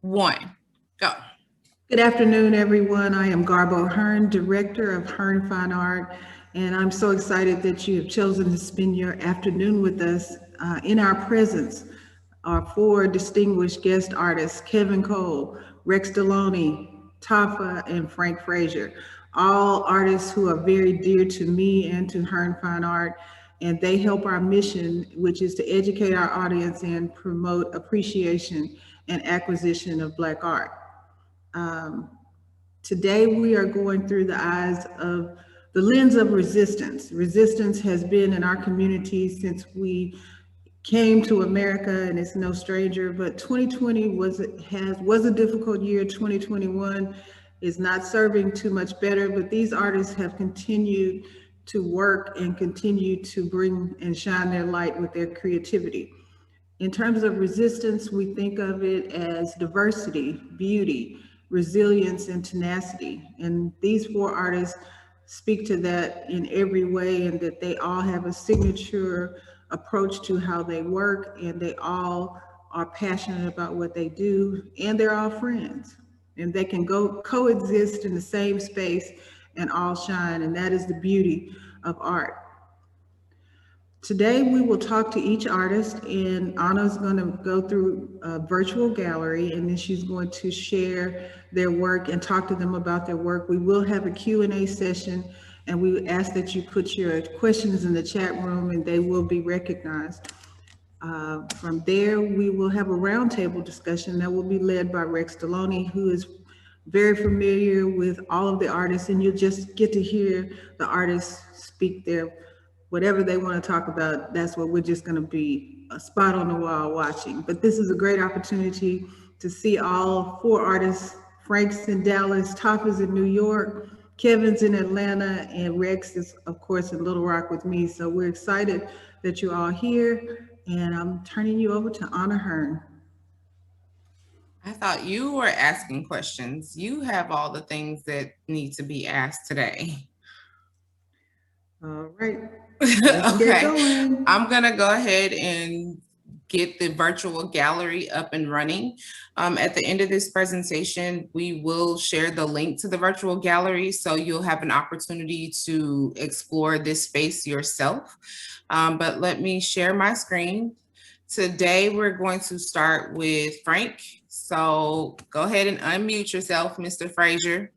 one, go. Good afternoon, everyone. I am Garbo Hearne, Director of Hearne Fine Art, and I'm so excited that you have chosen to spend your afternoon with us. In our presence are four distinguished guest artists, Kevin Cole, Rex Deloney, Tafa, and Frank Frazier, all artists who are very dear to me and to Hearne Fine Art, and they help our mission, which is to educate our audience and promote appreciation and acquisition of Black art. Um, Today, we are going through the lens of resistance. Resistance has been in our community since we came to America, and it's no stranger. But 2020 was a difficult year. 2021 is not serving too much better. But these artists have continued to work and continue to bring and shine their light with their creativity. In terms of resistance, we think of it as diversity, beauty, resilience, and tenacity. And these four artists speak to that in every way, and that they all have a signature approach to how they work, and they all are passionate about what they do, and they're all friends. And they can go coexist in the same space and all shine, and that is the beauty of art. Today, we will talk to each artist, and Anna's going to go through a virtual gallery, and then she's going to share their work and talk to them about their work. We will have a Q&A session, and we ask that you put your questions in the chat room, and they will be recognized. From there, we will have a roundtable discussion that will be led by Rex Deloney, who is very familiar with all of the artists, and you'll just get to hear the artists speak their whatever they want to talk about. That's what we're just going to be a spot on the wall watching. But this is a great opportunity to see all four artists. Frank's in Dallas, Tafa's in New York, Kevin's in Atlanta, and Rex is, of course, in Little Rock with me. So we're excited that you're all here, and I'm turning you over to Anna Hearne. I thought you were asking questions. You have all the things that need to be asked today. All right. Okay. I'm going to go ahead and get the virtual gallery up and running. At the end of this presentation, we will share the link to the virtual gallery, so you'll have an opportunity to explore this space yourself. But let me share my screen. Today, we're going to start with Frank. So go ahead and unmute yourself, Mr. Frazier.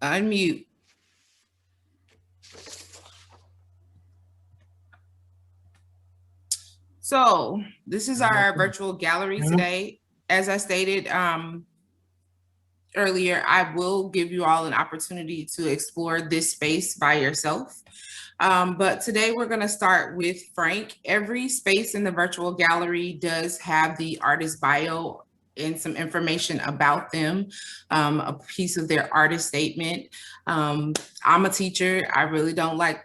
Unmute. So this is our virtual gallery today. As I stated earlier, I will give you all an opportunity to explore this space by yourself. But today we're going to start with Frank. Every space in the virtual gallery does have the artist bio and some information about them, a piece of their artist statement. I'm a teacher. I really don't like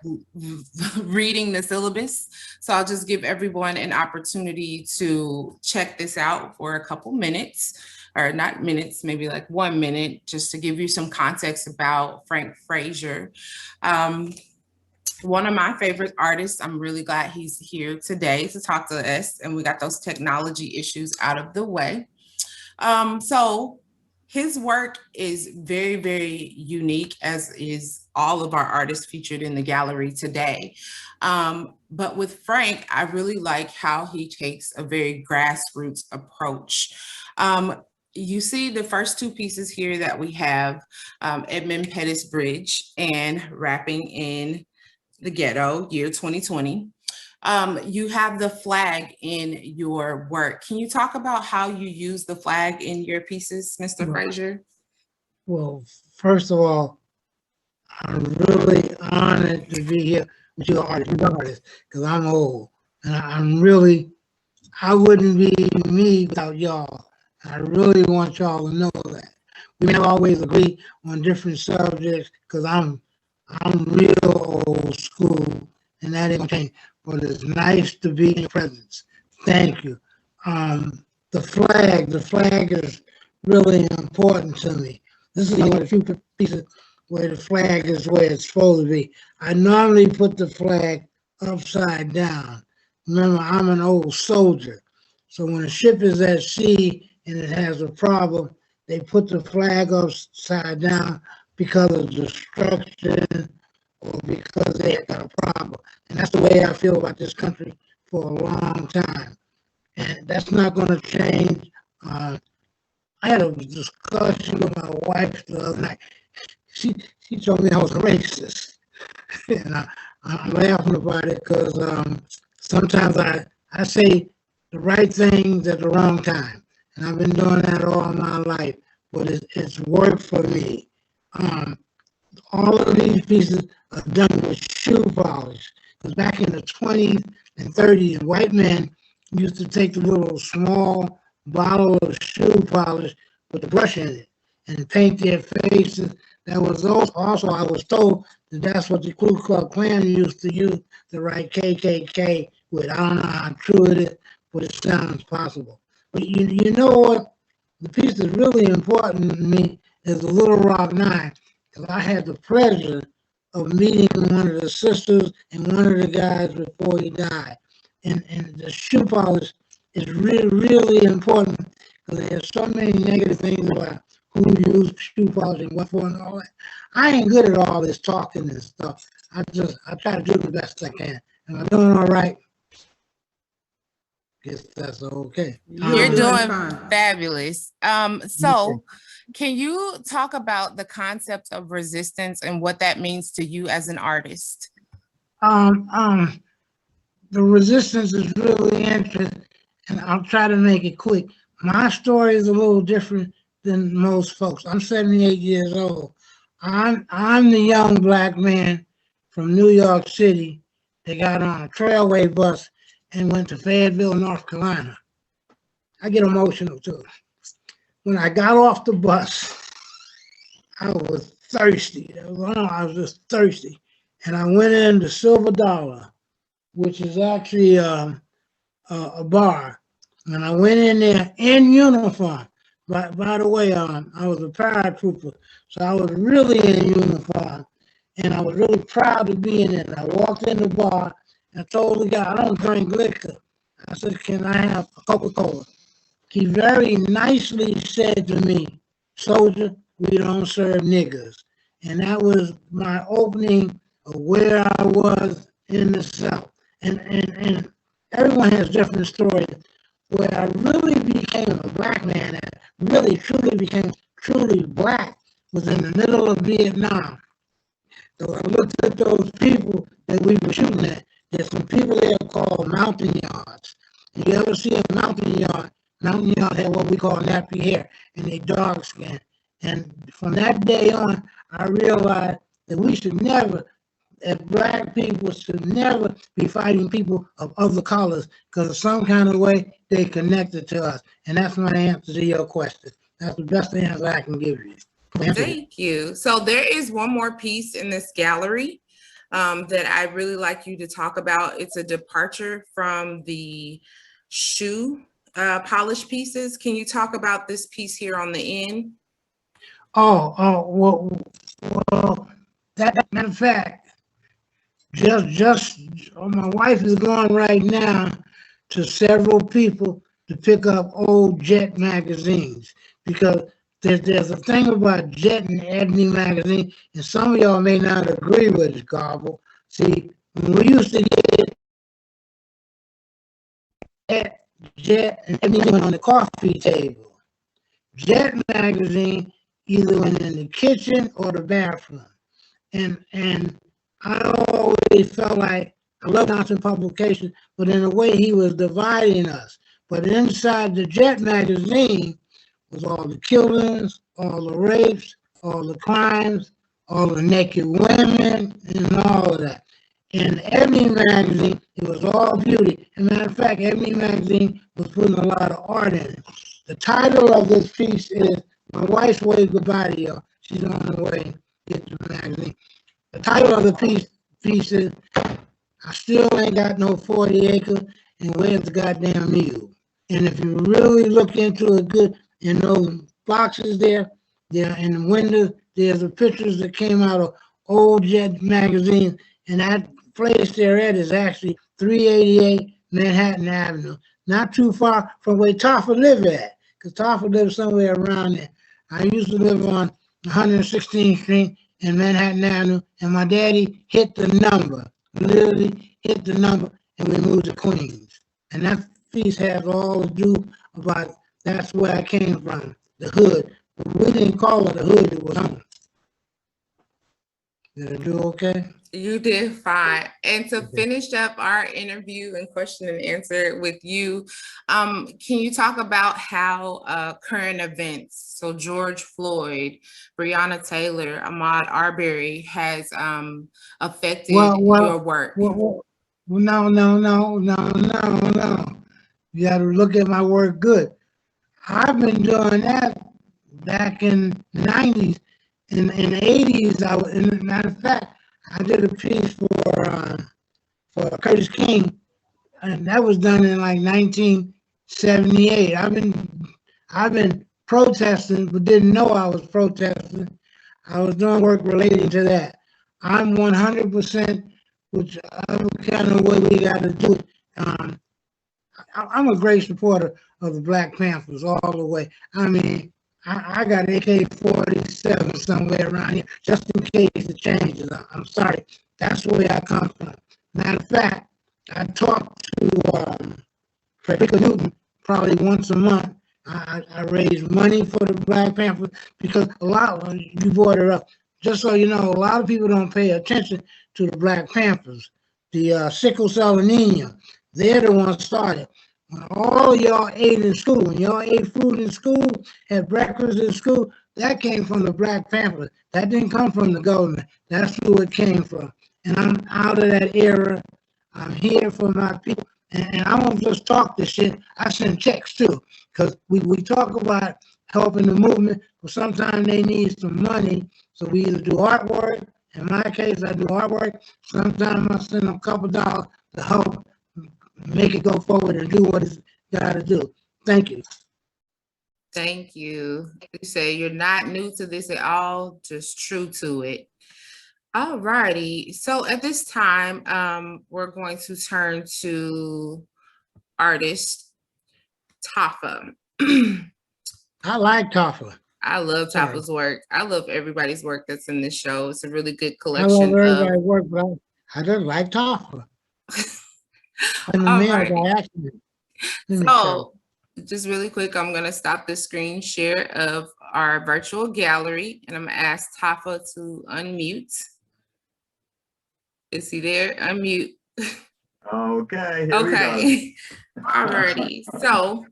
reading the syllabus. So I'll just give everyone an opportunity to check this out for a couple minutes, or not minutes, maybe like 1 minute, just to give you some context about Frank Frazier. One of my favorite artists. I'm really glad he's here today to talk to us, and we got those technology issues out of the way. So his work is very, very unique, as is all of our artists featured in the gallery today. But with Frank, I really like how he takes a very grassroots approach. You see the first two pieces here that we have, Edmund Pettus Bridge and Rapping in the Ghetto, year 2020. You have the flag in your work. Can you talk about how you use the flag in your pieces, Mr. Frazier? Well, first of all, I'm really honored to be here with you artists, because I'm old. And I wouldn't be me without y'all. I really want y'all to know that. We may not always agree on different subjects, because I'm real old school, and that ain't gonna change. But it's nice to be in your presence. Thank you. The flag is really important to me. This is one of the few pieces where the flag is where it's supposed to be. I normally put the flag upside down. Remember, I'm an old soldier, So when a ship is at sea and it has a problem, they put the flag upside down because of destruction or because they got a problem. And that's the way I feel about this country for a long time. And that's not going to change. I had a discussion with my wife the other night. She told me I was a racist. And I'm laughing about it because sometimes I say the right things at the wrong time. And I've been doing that all my life, but it's worked for me. All of these pieces are done with shoe polish. Because back in the 20s and 30s, white men used to take the little small bottle of shoe polish with the brush in it and paint their faces. That was also, I was told that that's what the Ku Klux Klan used to use to write KKK with. I don't know how true it is, but it sounds possible. But you know what? The piece that's really important to me is the Little Rock Nine, because I had the pleasure of meeting one of the sisters and one of the guys before he died. And the shoe polish is really, really important because there's so many negative things about who used shoe polish and what for and all that. I ain't good at all this talking and stuff. I try to do the best I can. Am I doing all right? Guess that's okay. You're doing fine. fabulous. So can you talk about the concept of resistance and what that means to you as an artist? The resistance is really interesting, and I'll try to make it quick. My story is a little different than most folks. I'm 78 years old. I'm the young black man from New York City that got on a Trailway bus and went to Fayetteville, North Carolina. I get emotional too. When I got off the bus, I was thirsty. I was just thirsty. And I went into Silver Dollar, which is actually a bar. And I went in there in uniform. By the way, I was a paratrooper, so I was really in uniform. And I was really proud to be in it. I walked in the bar and I told the guy, I don't drink liquor. I said, can I have a Coca-Cola? He very nicely said to me, soldier, we don't serve niggers. And that was my opening of where I was in the South. And everyone has different stories. Where I really became a black man, and really truly became truly black, was in the middle of Vietnam. So I looked at those people that we were shooting at. There's some people there called mountain yards. You ever see a mountain yard? Mountain yard had what we call nappy hair, and they dark skin. And from that day on, I realized that we should never, as black people, should never be fighting people of other colors because of some kind of way they connected to us. And that's my answer to your question. That's the best answer I can give you. Thank you. So there is one more piece in this gallery that I really like you to talk about. It's a departure from the shoe polish pieces. Can you talk about this piece here on the end? Well, that matter of fact, just my wife is going right now to several people to pick up old Jet magazines because there's a thing about Jet and Ebony magazine, and some of y'all may not agree with it, Garbo. See, when we used to get Jet and Ebony on the coffee table, Jet magazine either went in the kitchen or the bathroom, and I always felt like I love Johnson publication, but in a way he was dividing us. But inside the Jet magazine was all the killings, all the rapes, all the crimes, all the naked women, and all of that. In Ebony magazine, it was all beauty. As a matter of fact, Ebony magazine was putting a lot of art in it. The title of this piece is My Wife's Waved Goodbye to You. She's on the way to get the magazine. The title of the piece is I Still Ain't Got No 40 Acres, and Where's the Goddamn Mule? And if you really look into it good, in those boxes there in the windows, there's the pictures that came out of old Jet magazine, and that place they're at is actually 388 Manhattan Avenue. not too far from where Tafa lived at, because Tafa lived somewhere around there. I used to live on 116th Street in Manhattan Avenue, and my daddy hit the number, literally hit the number, and we moved to Queens. And that piece has all to do about that's where I came from, the hood. But we didn't call it the hood, it was home. Did I do okay? You did fine. And to Okay. finish up our interview and question and answer with you, can you talk about how current events, so George Floyd, Breonna Taylor, Ahmaud Arbery, has affected your work? Well, no. You got to look at my work good. I've been doing that back in the 90s. In the 80s, matter of fact, I did a piece for Curtis King, and that was done in like 1978. I've been protesting, but didn't know I was protesting. I was doing work related to that. I'm 100%, which I'm kind of way we got to do it. I'm a great supporter of the Black Panthers all the way. I mean, I got AK-47 somewhere around here, just in case it changes. I'm sorry. That's where I come from. Matter of fact, I talk to Frederica Newton probably once a month. I raise money for the Black Panthers because you brought it up. Just so you know, a lot of people don't pay attention to the Black Panthers. The sickle cell anemia, they're the ones started. When all y'all ate in school, when y'all ate food in school, had breakfast in school, that came from the Black Panthers. That didn't come from the government. That's who it came from. And I'm out of that era. I'm here for my people. And I don't just talk this shit. I send checks too. Because we talk about helping the movement, but sometimes they need some money. So we either do artwork. In my case, I do artwork. Sometimes I send them a couple dollars to help make it go forward and do what it's got to do. Thank you. Thank you. You say you're not new to this at all, just true to it. All righty. So at this time, we're going to turn to artist Tafa. I like Tafa. I love Tafa's work. I love everybody's work that's in this show. It's a really good collection. I love everybody's work, but I just like Tafa. And the mail by accident. So just really quick, I'm going to stop the screen share of our virtual gallery, and I'm going to ask Tafa to unmute. Is he there? Unmute. Okay. Okay. Alrighty. So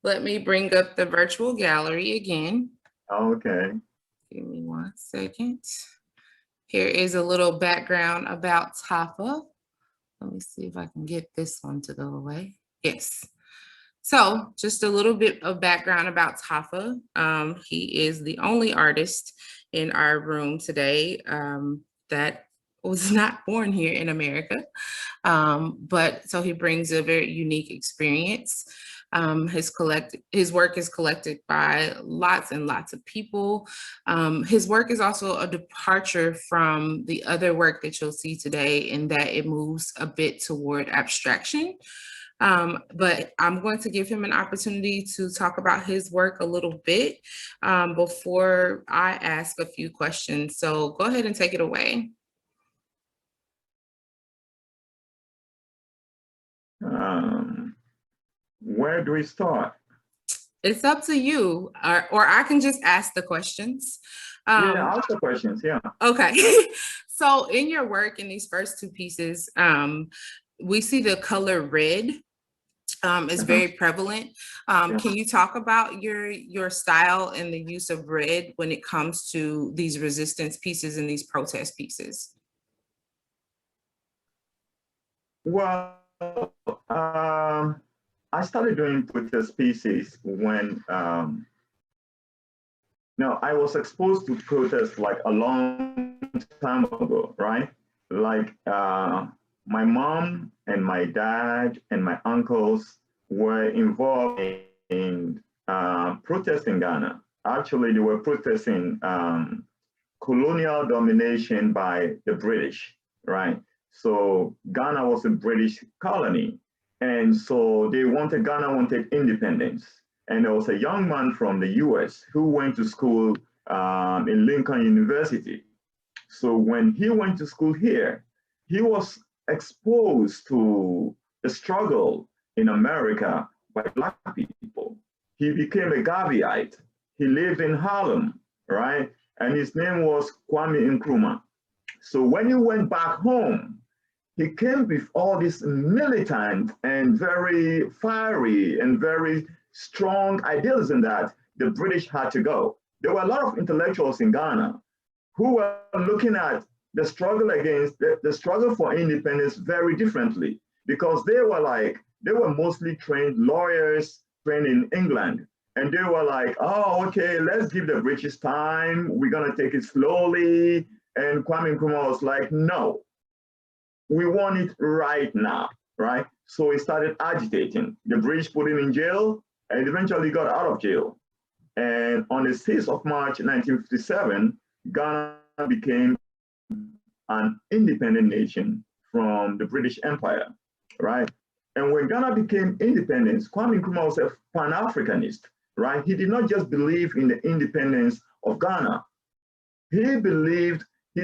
let me bring up the virtual gallery again. Okay. Give me 1 second. Here is a little background about Tafa. Let me see if I can get this one to go away. Yes. So just a little bit of background about Tafa. He is the only artist in our room today that was not born here in America. But so he brings a very unique experience. His work is collected by lots and lots of people. His work is also a departure from the other work that you'll see today in that it moves a bit toward abstraction. But I'm going to give him an opportunity to talk about his work a little bit before I ask a few questions. So go ahead and take it away. Where do we start? It's up to you, or I can just ask the questions. Yeah, ask the questions, yeah. Okay. So in your work, in these first two pieces, we see the color red is very prevalent. Can you talk about your style and the use of red when it comes to these resistance pieces and these protest pieces? Well, I started doing protest pieces when I was exposed to protest like a long time ago, right? Like my mom and my dad and my uncles were involved in protests in Ghana. Actually, they were protesting colonial domination by the British, right? So Ghana was a British colony. And so Ghana wanted independence. And there was a young man from the US who went to school in Lincoln University. So when he went to school here, he was exposed to the struggle in America by Black people. He became a Garveyite. He lived in Harlem, right? And his name was Kwame Nkrumah. So when he went back home, he came with all this militant and very fiery and very strong idealism that the British had to go. There were a lot of intellectuals in Ghana who were looking at the struggle against the struggle for independence very differently, because they were mostly trained lawyers, trained in England. And they were like, oh, okay, let's give the British time. We're gonna take it slowly. And Kwame Nkrumah was like, no, we want it right now, right? So he started agitating. The British put him in jail and eventually got out of jail. And on the 6th of March, 1957, Ghana became an independent nation from the British Empire, right? And when Ghana became independent, Kwame Nkrumah was a Pan-Africanist, right? He did not just believe in the independence of Ghana. He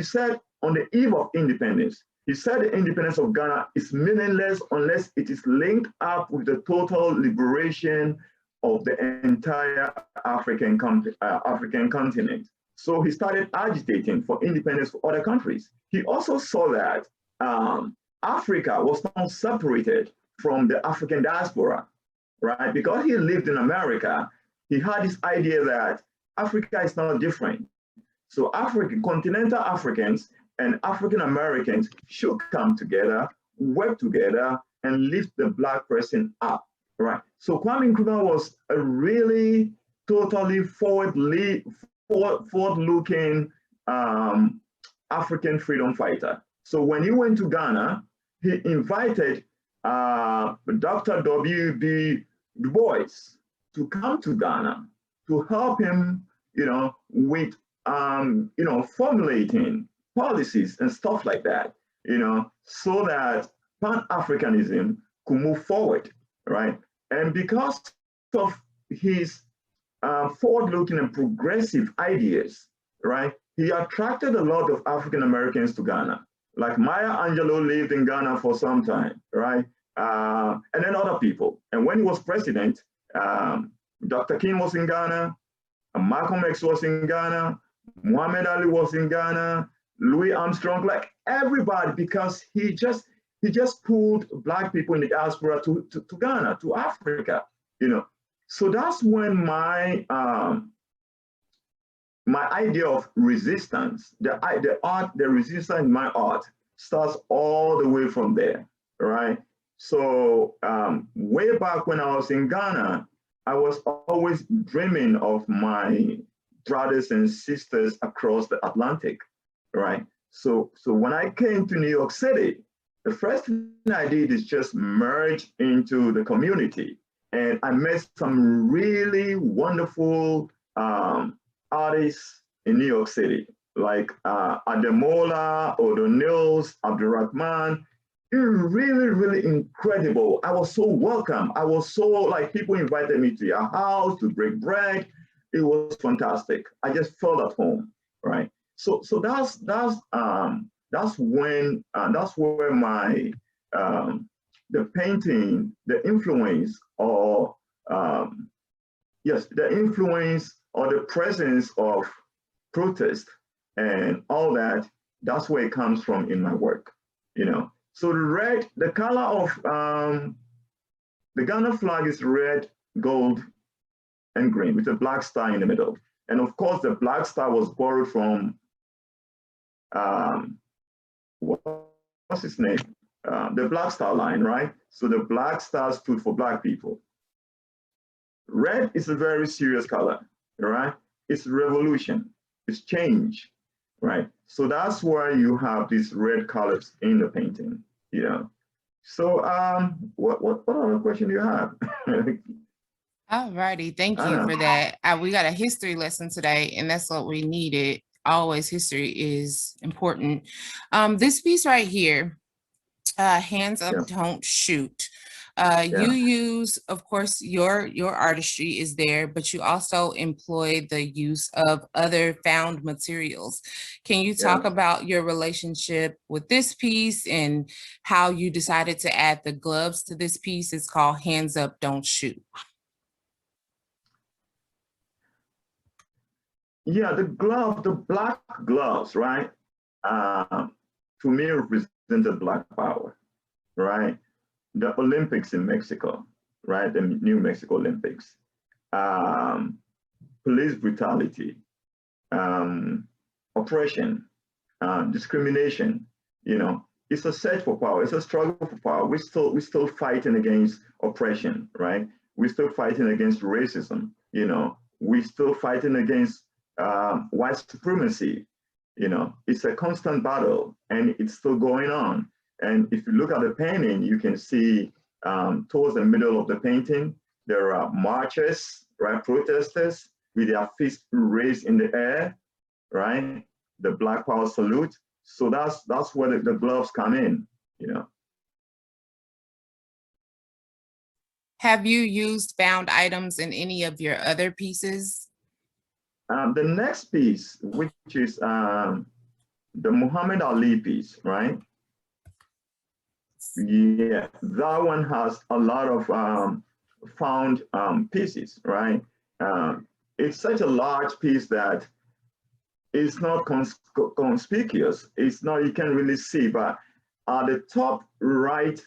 said on the eve of independence, he said the independence of Ghana is meaningless unless it is linked up with the total liberation of the entire African continent. So he started agitating for independence for other countries. He also saw that Africa was not separated from the African diaspora, right? Because he lived in America, he had this idea that Africa is not different. So continental Africans and African Americans should come together, work together, and lift the Black person up, right? So Kwame Nkrumah was a really totally forward-looking African freedom fighter. So when he went to Ghana, he invited Dr. W.B. Du Bois to come to Ghana to help him, with formulating policies and stuff like that, so that Pan-Africanism could move forward, right? And because of his forward-looking and progressive ideas, right, he attracted a lot of African Americans to Ghana. Like Maya Angelou lived in Ghana for some time, right? And then other people. And when he was president, Dr. King was in Ghana, Malcolm X was in Ghana, Muhammad Ali was in Ghana, Louis Armstrong, like everybody, because he just pulled Black people in the diaspora to Ghana, to Africa, So that's when my idea of resistance, the resistance in my art starts all the way from there, right? So way back when I was in Ghana, I was always dreaming of my brothers and sisters across the Atlantic, right? So when I came to New York City, the first thing I did is just merge into the community. And I met some really wonderful artists in New York City, like Ademola, O'Donnell's, Abdurrahman. Really, really incredible. I was so welcome. I was so, like, people invited me to their house to break bread. It was fantastic. I just felt at home, right? So that's where my the painting, the influence, or the influence or the presence of protest and all that. That's where it comes from in my work, So the color of the Ghana flag is red, gold, and green with a black star in the middle. And of course, the black star was borrowed from, what's his name? The Black Star Line, right? So the black star stood for Black people. Red is a very serious color, right? It's revolution, it's change, right? So that's why you have these red colors in the painting, So what other question do you have? All righty, thank you for that. We got a history lesson today, and that's what we needed. Always history is important. This piece right here, Hands Up, Yeah. Don't Shoot. You use, of course, your artistry is there, but you also employ the use of other found materials. Can you talk about your relationship with this piece and how you decided to add the gloves to this piece? It's called Hands Up, Don't Shoot. Yeah, the black gloves, right? To me, represented Black power, right? The Olympics in Mexico, right? The New Mexico Olympics. Police brutality, oppression, discrimination. It's a search for power. It's a struggle for power. We're still fighting against oppression, right? We're still fighting against racism. We're still fighting against white supremacy. It's a constant battle, and it's still going on. And if you look at the painting, you can see towards the middle of the painting, there are marchers, right? Protesters with their fists raised in the air, right? The Black Power salute. So that's where the gloves come in, Have you used found items in any of your other pieces? The next piece, which is the Muhammad Ali piece, right? Yeah, that one has a lot of found pieces, right? It's such a large piece that it's not conspicuous. It's not, you can't really see, but at the top right,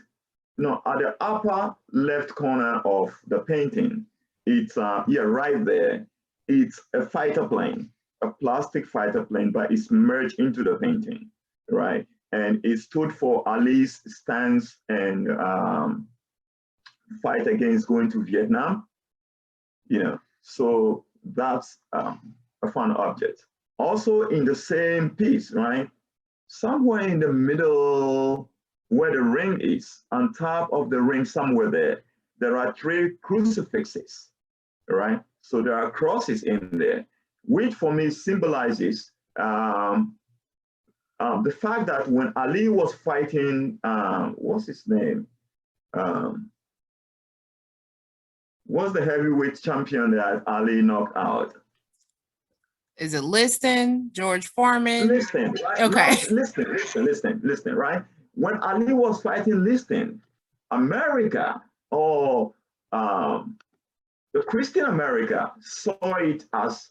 no, at the upper left corner of the painting, it's, right there, it's a fighter plane, a plastic fighter plane, but it's merged into the painting, right? And it stood for Ali's stance and fight against going to Vietnam, so that's a fun object. Also in the same piece, right? Somewhere in the middle where the ring is, on top of the ring somewhere there are 3 crucifixes, right? So there are crosses in there, which for me symbolizes the fact that when Ali was fighting, what's his name? What's the heavyweight champion that Ali knocked out? Is it Liston, George Foreman? Liston, right? Okay. No, Liston, right? When Ali was fighting Liston, America or the Christian America saw it as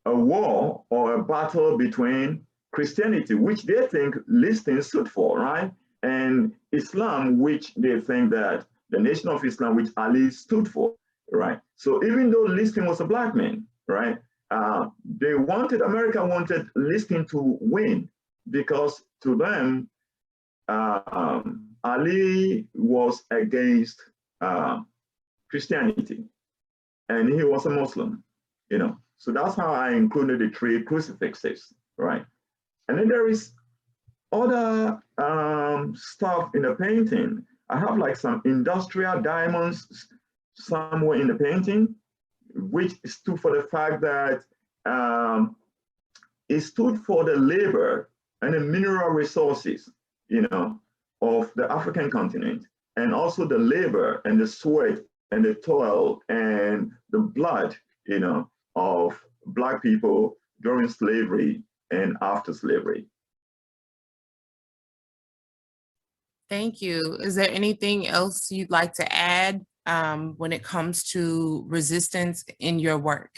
a war or a battle between Christianity, which they think Liston stood for, right? And Islam, which they think that the Nation of Islam, which Ali stood for, right? So even though Liston was a Black man, right? America wanted Liston to win because to them, Ali was against Christianity and he was a Muslim, So that's how I included the 3 crucifixes, right? And then there is other stuff in the painting. I have like some industrial diamonds somewhere in the painting, which stood for the fact that it stood for the labor and the mineral resources, of the African continent, and also the labor and the sweat and the toil and the blood, of Black people during slavery and after slavery. Thank you. Is there anything else you'd like to add when it comes to resistance in your work?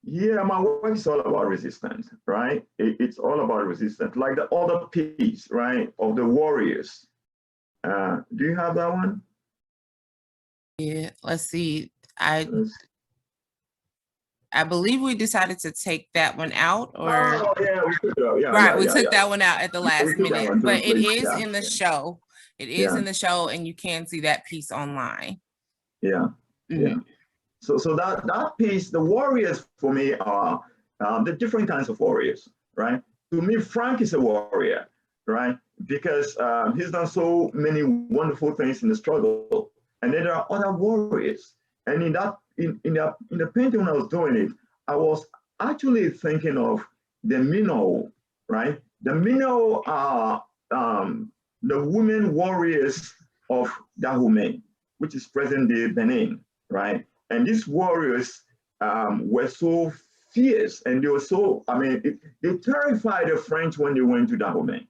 Yeah, my work is all about resistance, right? It's all about resistance, like the other piece, right, of the warriors. Do you have that one? Yeah, let's see. I believe we decided to take that one out, or yeah, we took it out. right, we took that one out at the last minute, but it is Yeah. in the show. It is in the show, and you can see that piece online. Yeah, yeah. So that piece, the warriors for me are the different kinds of warriors, right? To me, Frank is a warrior, right? Because he's done so many wonderful things in the struggle, and then there are other warriors. And in the painting when I was doing it, I was actually thinking of the Minnow, right? The Minnow are the women warriors of Dahomey, which is present-day Benin, right? And these warriors were so fierce, and they were so, I mean, they terrified the French when they went to Dahomey,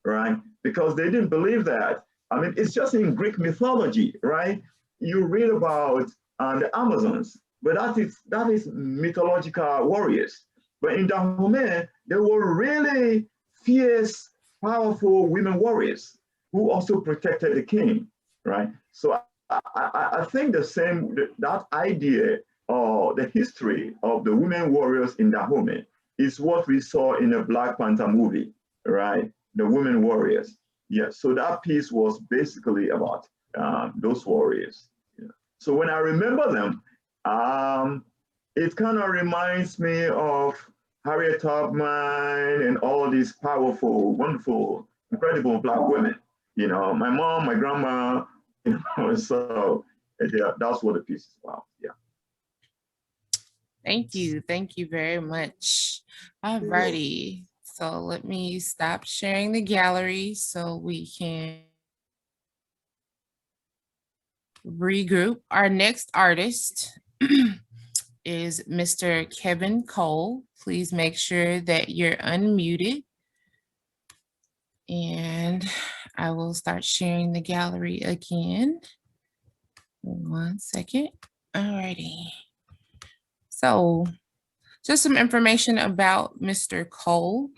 right? Because they didn't believe that. I mean, it's just in Greek mythology, right? You read about the Amazons, but that is mythological warriors. But in Dahomey, they were really fierce, powerful women warriors who also protected the king, right? So I think that idea or the history of the women warriors in Dahomey is what we saw in the Black Panther movie, right? The women warriors. Yeah, so that piece was basically about those warriors. Yeah. So when I remember them, it kind of reminds me of Harriet Tubman and all these powerful, wonderful, incredible Black women. You know, my mom, my grandma, you know, so yeah, that's what the piece is about. Yeah. Thank you. Thank you very much. All righty. So let me stop sharing the gallery so we can regroup. Our next artist is Mr. Kevin Cole. Please make sure that you're unmuted. And I will start sharing the gallery again. 1 second. All righty. So just some information about Mr. Cole.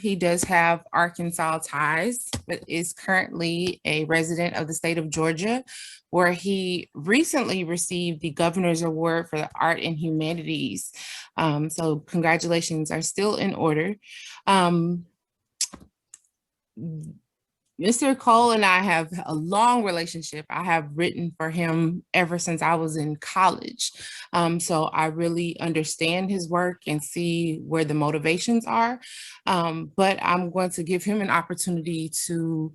He does have Arkansas ties, but is currently a resident of the state of Georgia, where he recently received the Governor's Award for the Art and Humanities. So congratulations are still in order. Mr. Cole and I have a long relationship. I have written for him ever since I was in college. So I really understand his work and see where the motivations are. But I'm going to give him an opportunity to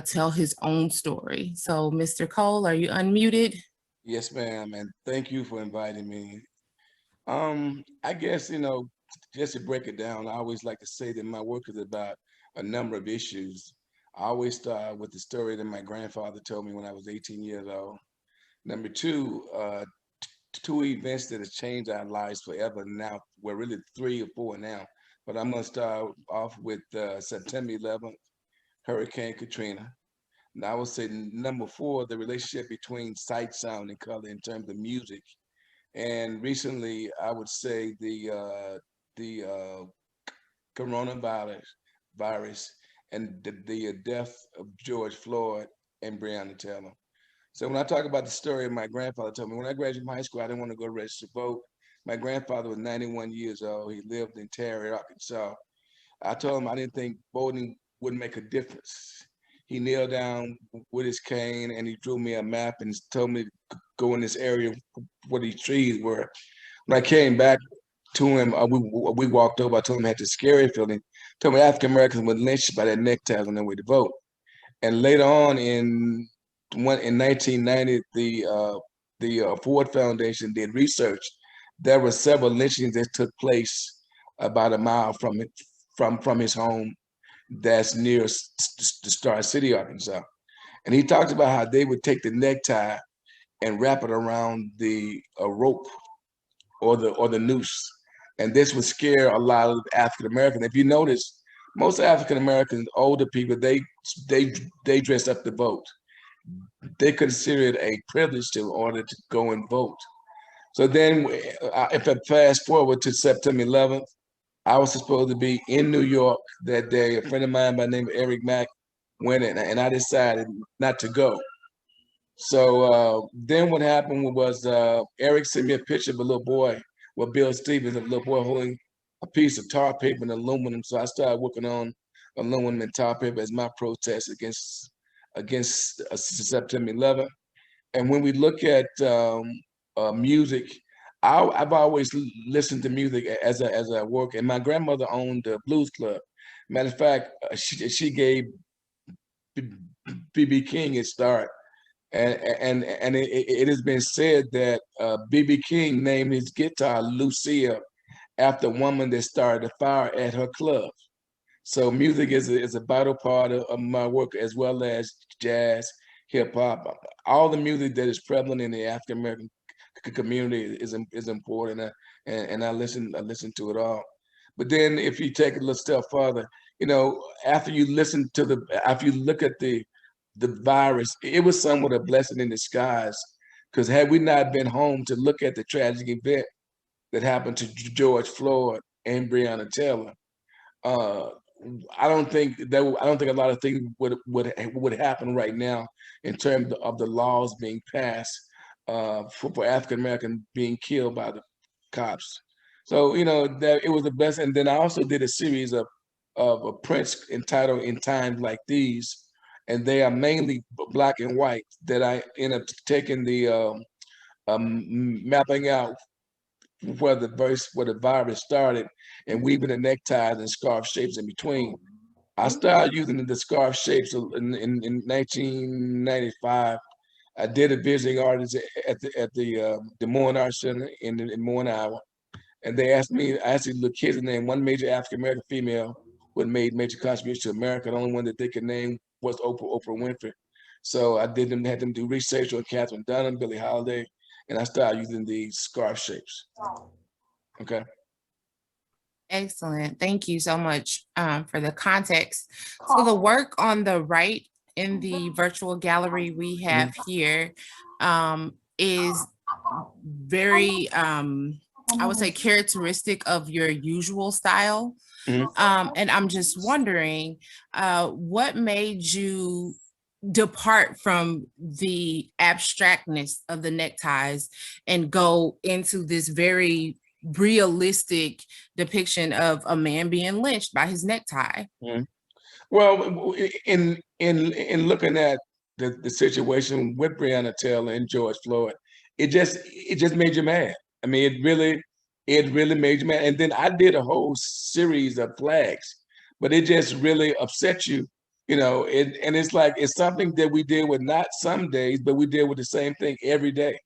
tell his own story. So Mr. Cole, are you unmuted? Yes, ma'am, and thank you for inviting me. I guess, just to break it down, I always like to say that my work is about a number of issues. I always start with the story that my grandfather told me when I was 18 years old. Number two, two events that have changed our lives forever now. We're really 3 or 4 now, but I'm gonna start off with September 11th, Hurricane Katrina. Now I would say number 4, the relationship between sight, sound, and color in terms of music. And recently, I would say the coronavirus and the death of George Floyd and Brianna Taylor. So when I talk about the story, my grandfather told me when I graduated from high school, I didn't want to go register to vote. My grandfather was 91 years old. He lived in Terry, Arkansas. I told him I didn't think voting would make a difference. He kneeled down with his cane and he drew me a map and told me to go in this area where these trees were. When I came back to him, we walked over. I told him I had this scary feeling. Told me African Americans were lynched by their neckties on their way to vote. And later on in 1990, the Ford Foundation did research. There were several lynchings that took place about a mile from his home that's near the Star City, Arkansas. And he talked about how they would take the necktie and wrap it around the rope or the noose. And this would scare a lot of African Americans. If you notice, most African Americans, older people, they dress up to vote. They consider it a privilege in order to go and vote. So then, if I fast forward to September 11th, I was supposed to be in New York that day. A friend of mine by the name of Eric Mack went in, and I decided not to go. So then what happened was Eric sent me a picture of a little boy with Bill Stevens, a little boy holding a piece of tar paper and aluminum. So I started working on aluminum and tar paper as my protest against September 11th. And when we look at music, I've always listened to music as I work. And my grandmother owned a blues club. Matter of fact, she gave B.B. King its start. And it has been said that B.B. King named his guitar Lucia after a woman that started a fire at her club. So music is a vital part of my work, as well as jazz, hip hop, all the music that is prevalent in the African American community is important, and I listen to it all. But then if you take it a little step further, after you look at the virus, it was somewhat a blessing in disguise, because had we not been home to look at the tragic event that happened to George Floyd and Breonna Taylor, uh, I don't think a lot of things would happen right now in terms of the laws being passed for African American being killed by the cops. So that it was a blessing. And then I also did a series of prints entitled "In Times Like These," and they are mainly black and white. That I end up taking the mapping out where the virus started, and weaving the neckties and scarf shapes in between. I started using the scarf shapes in 1995. I did a visiting artist at the Des Moines Art Center in Des Moines, Iowa, and they asked me. I asked the little kids to name one major African American female who had made major contributions to America. The only one that they could name was Oprah Winfrey. So I had them do research on Catherine Dunham, Billie Holiday, and I started using these scarf shapes. Okay. Excellent. Thank you so much for the context. So the work on the right in the virtual gallery we have here is very, I would say, characteristic of your usual style. And I'm just wondering, what made you depart from the abstractness of the neckties and go into this very realistic depiction of a man being lynched by his necktie? Well, in looking at the situation with Breonna Taylor and George Floyd, it just made you mad. I mean, it really made you mad. And then I did a whole series of flags, but it just really upset you, and it's like it's something that we deal with not some days, but we deal with the same thing every day.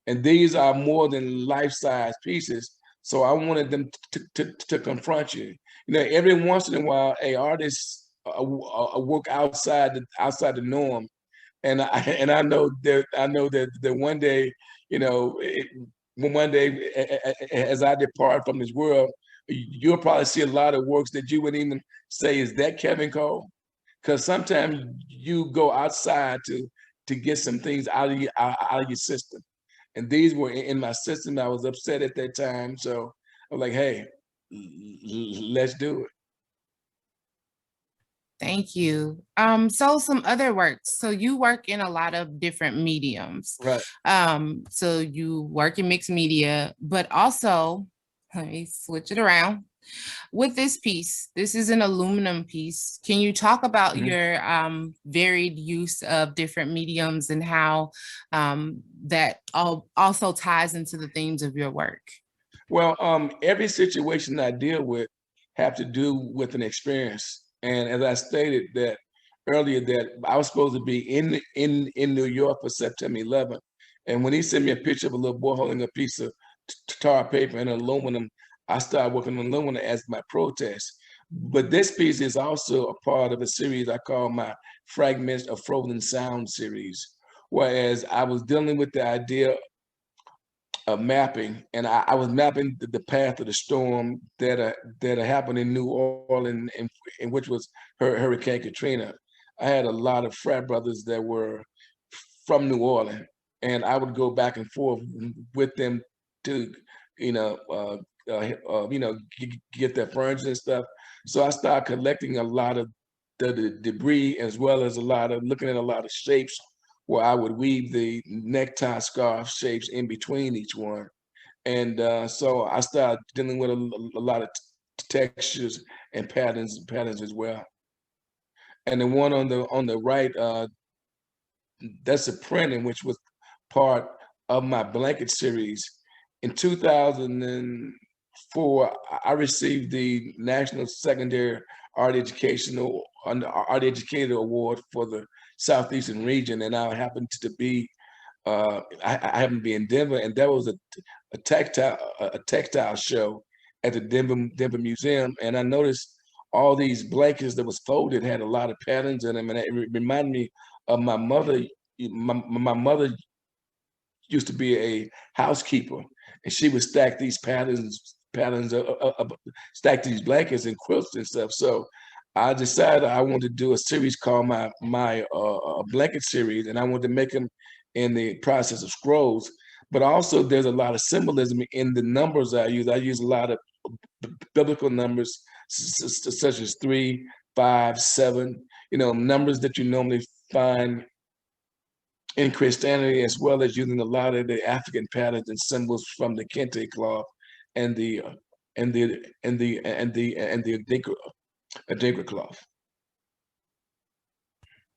And these are more than life-size pieces. So I wanted them to confront you. Every once in a while, a artist work outside the norm, and I know that one day, one day as I depart from this world, you'll probably see a lot of works that you wouldn't even say, is that Kevin Cole? Because sometimes you go outside to get some things out of your system. And these were in my system. I was upset at that time. So I was like, hey, let's do it. Thank you. So some other works. So you work in a lot of different mediums. Right. So you work in mixed media, but also, let me switch it around. With this piece, this is an aluminum piece. Can you talk about your varied use of different mediums and how that also ties into the themes of your work? Well, every situation I deal with have to do with an experience. And as I stated that earlier, that I was supposed to be in New York for September 11th. And when he sent me a picture of a little boy holding a piece of tar paper and aluminum, I started working on aluminum as my protest. But this piece is also a part of a series I call my Fragments of Frozen Sound series, whereas I was dealing with the idea of mapping, and I was mapping the path of the storm that happened in New Orleans, in which was Hurricane Katrina. I had a lot of frat brothers that were from New Orleans, and I would go back and forth with them to, get their furniture and stuff. So I started collecting a lot of the debris, as well as looking at a lot of shapes, where I would weave the necktie scarf shapes in between each one. And so I started dealing with a lot of textures and patterns as well. And the one on the right, that's a printing, which was part of my blanket series. In 2004, I received the National Secondary Art Educator Award for the Southeastern region, and I happened to be I happened to be in Denver, and that was a textile show at the Denver Museum, and I noticed all these blankets that was folded had a lot of patterns in them, and it reminded me of my mother. My mother used to be a housekeeper, and she would stack these stack these blankets and quilts and stuff. So I decided I wanted to do a series called my blanket series, and I wanted to make them in the process of scrolls. But also, there's a lot of symbolism in the numbers I use. I use a lot of biblical numbers, such as 3, 5, 7. You know, numbers that you normally find in Christianity, as well as using a lot of the African patterns and symbols from the kente cloth and the Adinkra cloth.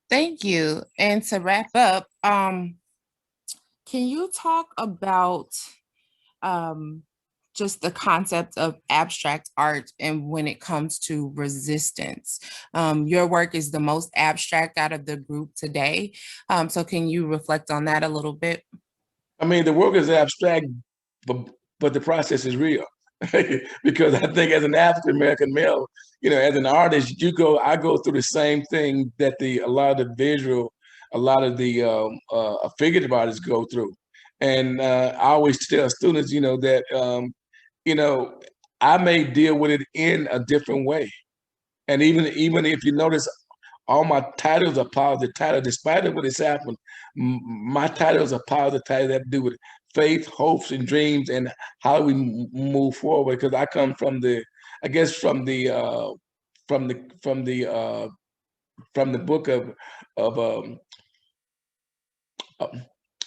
Thank you. And to wrap up, can you talk about just the concept of abstract art and when it comes to resistance? Your work is the most abstract out of the group today. So can you reflect on that a little bit? I mean, the work is abstract, but the process is real. Because I think as an African American male, you know, as an artist, I go through the same thing that a lot of the figurative artists go through. And I always tell students, you know, that you know, I may deal with it in a different way. And even if you notice, all my titles are positive titles, despite of what has happened. My titles are positive titles that have to do with faith, hopes, and dreams, and how we move forward. Because I come from the book of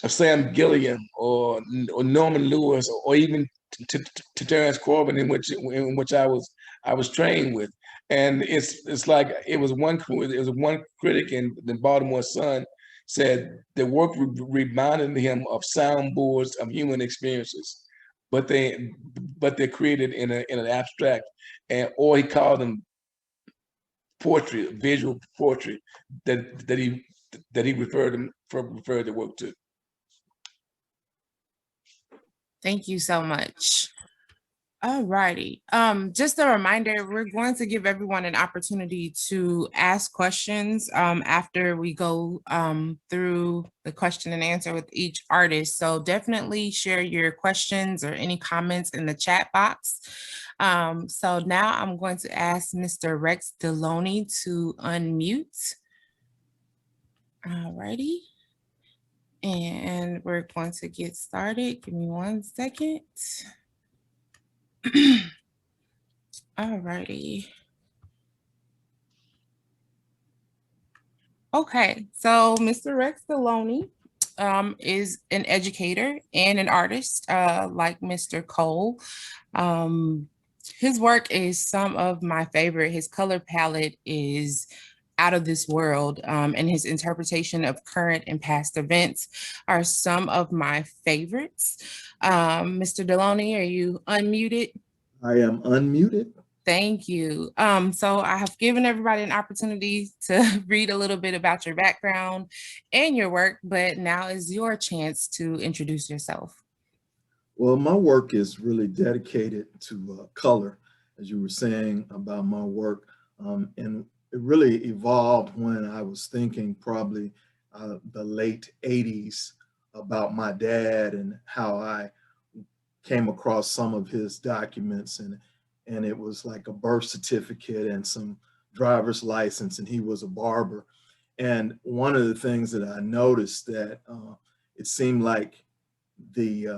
Sam Gilliam or Norman Lewis or even to Terrence Corbin, in which I was trained with. And it's like it was one critic in the Baltimore Sun said the work reminded him of soundboards of human experiences, but they're created in an abstract, or he called them poetry, visual poetry that he referred the work to. Thank you so much. All righty. Just a reminder, we're going to give everyone an opportunity to ask questions after we go through the question and answer with each artist. So definitely share your questions or any comments in the chat box. So now I'm going to ask Mr. Rex Deloney to unmute. All righty. And we're going to get started. Give me 1 second. All righty. Okay, so Mr. Rex Deloney is an educator and an artist like Mr. Cole. His work is some of my favorite. His color palette is out of this world, and his interpretation of current and past events are some of my favorites. Mr. Deloney, are you unmuted? I am unmuted. Thank you. So I have given everybody an opportunity to read a little bit about your background and your work, but now is your chance to introduce yourself. Well, my work is really dedicated to color, as you were saying about my work. And it really evolved when I was thinking probably the late 80s about my dad and how I came across some of his documents, and it was like a birth certificate and some driver's license, and he was a barber. And one of the things that I noticed that it seemed like the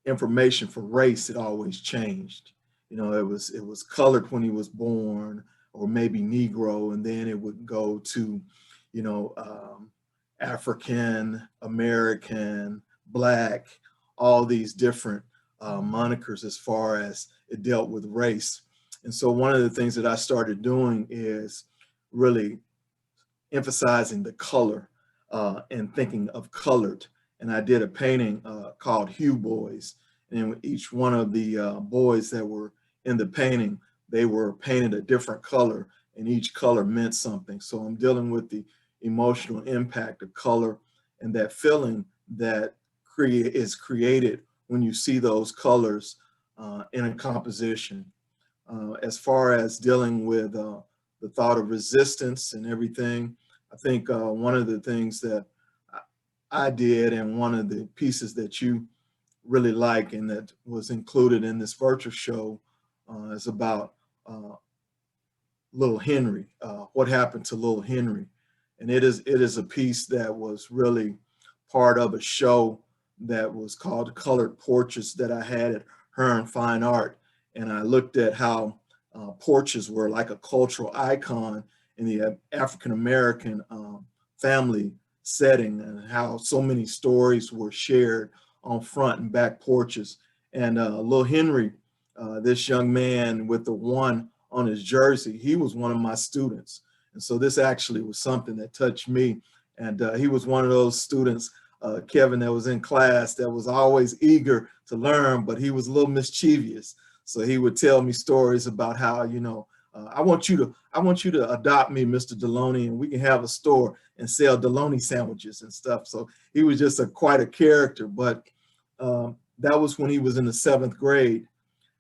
information for race had always changed. You know, it was colored when he was born, or maybe Negro, and then it would go to, you know, African American, Black, all these different monikers as far as it dealt with race. And so one of the things that I started doing is really emphasizing the color and thinking of colored. And I did a painting called Hue Boys. And each one of the boys that were in the painting, they were painted a different color, and each color meant something. So I'm dealing with the emotional impact of color and that feeling that is created when you see those colors in a composition. as far as dealing with the thought of resistance and everything. I think one of the things that I did, and one of the pieces that you really like and that was included in this virtual show is about Little Henry, what happened to Little Henry. And it is a piece that was really part of a show that was called Colored Portraits that I had at Hearne Fine Art. And I looked at how portraits were like a cultural icon in the African-American family setting, and how so many stories were shared on front and back porches. And Little Henry, this young man with the 1 on his jersey, he was one of my students. And so this actually was something that touched me. And he was one of those students, Kevin, that was in class that was always eager to learn, but he was a little mischievous. So he would tell me stories about how, you know, I want you to adopt me, Mr. Deloney, and we can have a store and sell Deloney sandwiches and stuff. So he was just quite a character. But that was when he was in the 7th grade.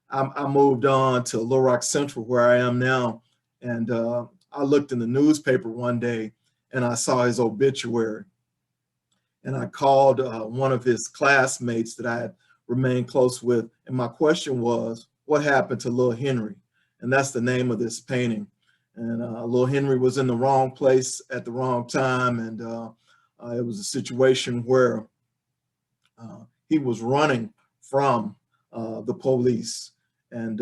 I moved on to Little Rock Central, where I am now. And I looked in the newspaper one day and I saw his obituary. And I called one of his classmates that I had remained close with. And my question was, what happened to Little Henry? And that's the name of this painting. And Little Henry was in the wrong place at the wrong time. And it was a situation where he was running from the police. And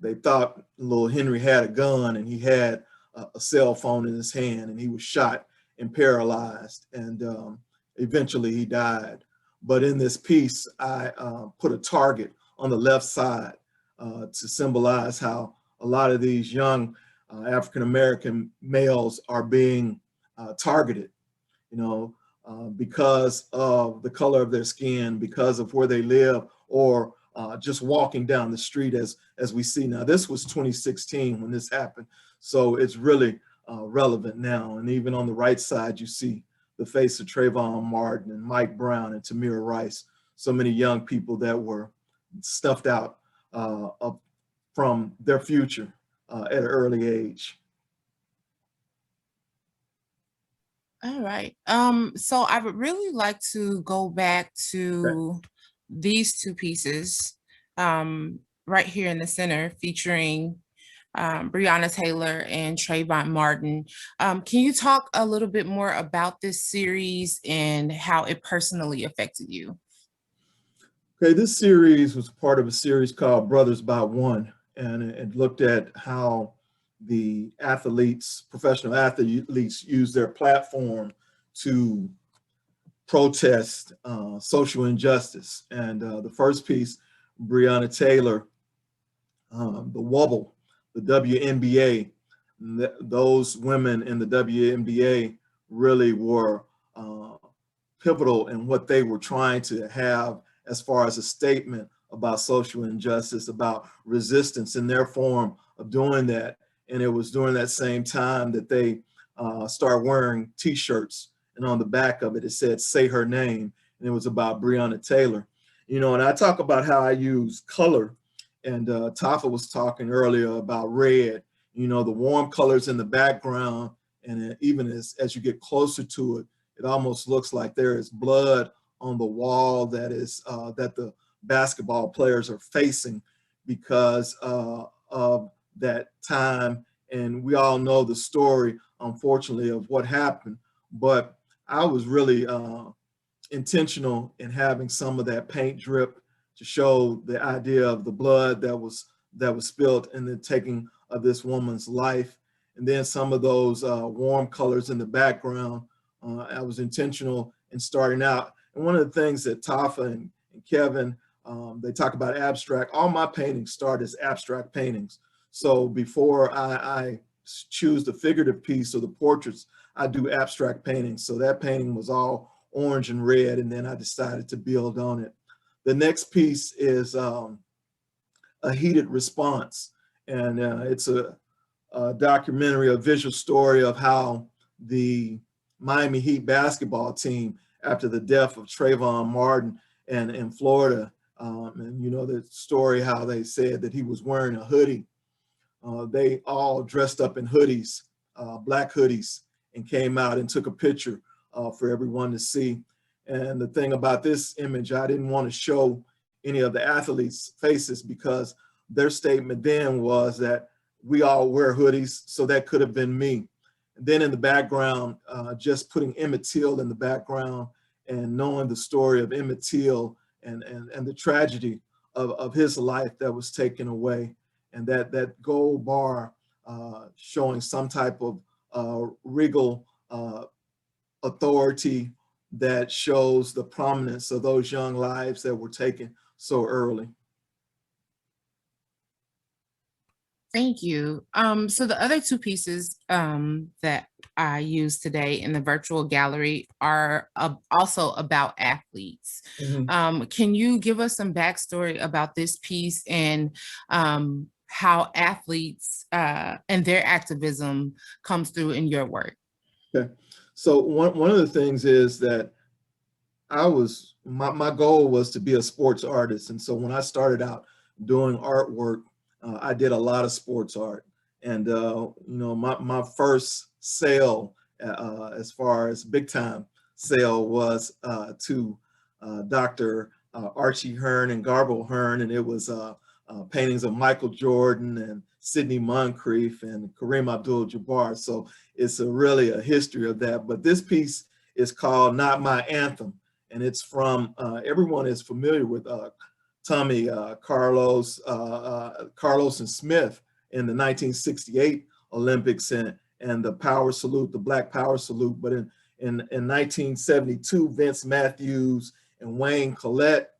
they thought Little Henry had a gun, and he had a cell phone in his hand, and he was shot and paralyzed. And eventually he died. But in this piece, I put a target on the left side to symbolize how a lot of these young African-American males are being targeted, you know, because of the color of their skin, because of where they live, or just walking down the street as we see now. This was 2016 when this happened. So it's really relevant now. And even on the right side, you see the face of Trayvon Martin and Mike Brown and Tamir Rice, so many young people that were snuffed out from their future at an early age. All right. So I would really like to go back to these 2 pieces right here in the center, featuring Brianna Taylor and Trayvon Martin. Can you talk a little bit more about this series and how it personally affected you? Okay, this series was part of a series called Brothers by One, and it looked at how the athletes, professional athletes, use their platform to protest social injustice. And the first piece, Brianna Taylor, the Wubble, the WNBA, those women in the WNBA really were pivotal in what they were trying to have as far as a statement about social injustice, about resistance in their form of doing that. And it was during that same time that they started wearing T-shirts, and on the back of it, it said, "Say her name." And it was about Brianna Taylor. You know, and I talk about how I use color, and Tafa was talking earlier about red, you know, the warm colors in the background. And even as you get closer to it, it almost looks like there is blood on the wall that is that the basketball players are facing because of that time. And we all know the story, unfortunately, of what happened. But I was really intentional in having some of that paint drip to show the idea of the blood that was spilled in the taking of this woman's life. And then some of those warm colors in the background, I was intentional in starting out. And one of the things that Tafa and Kevin, they talk about abstract. All my paintings start as abstract paintings. So before I choose the figurative piece or the portraits, I do abstract paintings. So that painting was all orange and red, and then I decided to build on it. The next piece is a heated response. And it's a documentary, a visual story of how the Miami Heat basketball team, after the death of Trayvon Martin and in Florida, And you know the story how they said that he was wearing a hoodie. They all dressed up in hoodies, black hoodies, and came out and took a picture for everyone to see. And the thing about this image, I didn't want to show any of the athletes' faces because their statement then was that we all wear hoodies, so that could have been me. And then in the background, just putting Emmett Till in the background and knowing the story of Emmett Till and the tragedy of his life that was taken away. And that gold bar showing some type of regal authority that shows the prominence of those young lives that were taken so early. Thank you. So the other two pieces that I used today in the virtual gallery are also about athletes. Mm-hmm. Can you give us some backstory about this piece and how athletes and their activism comes through in your work? Okay. So one of the things is that my goal was to be a sports artist. And so when I started out doing artwork, I did a lot of sports art. And, you know, my first sale, as far as big time sale, was to Dr. Archie Hearne and Garbo Hearne. And it was paintings of Michael Jordan and Sidney Moncrief and Kareem Abdul-Jabbar. So it's really a history of that. But this piece is called Not My Anthem. And it's from, everyone is familiar with Tommy Carlos and Smith in the 1968 Olympics and the power salute, the Black Power salute. But in 1972, Vince Matthews and Wayne Collette,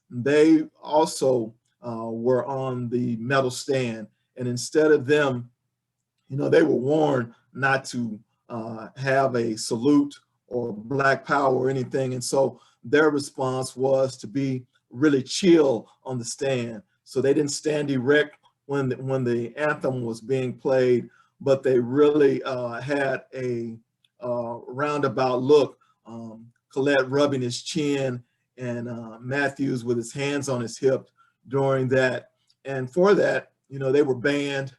they also were on the medal stand. And instead of them, you know, they were warned not to have a salute or Black Power or anything. And so their response was to be really chill on the stand. So they didn't stand erect when the anthem was being played, but they really had a roundabout look. Collette rubbing his chin and Matthews with his hands on his hip during that. And for that, you know, they were banned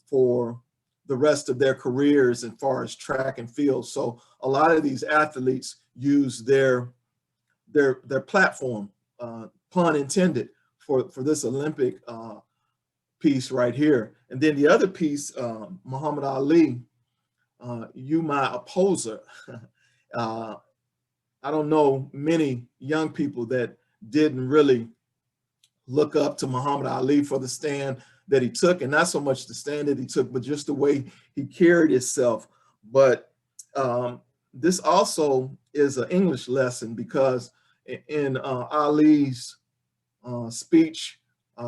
for the rest of their careers as far as track and field. So a lot of these athletes use their platform, pun intended, for this Olympic piece right here. And then the other piece, Muhammad Ali, You My Opposer. I don't know many young people that didn't really look up to Muhammad Ali for the stand that he took, and not so much the stand that he took, but just the way he carried himself. But this also is an English lesson, because in Ali's speech,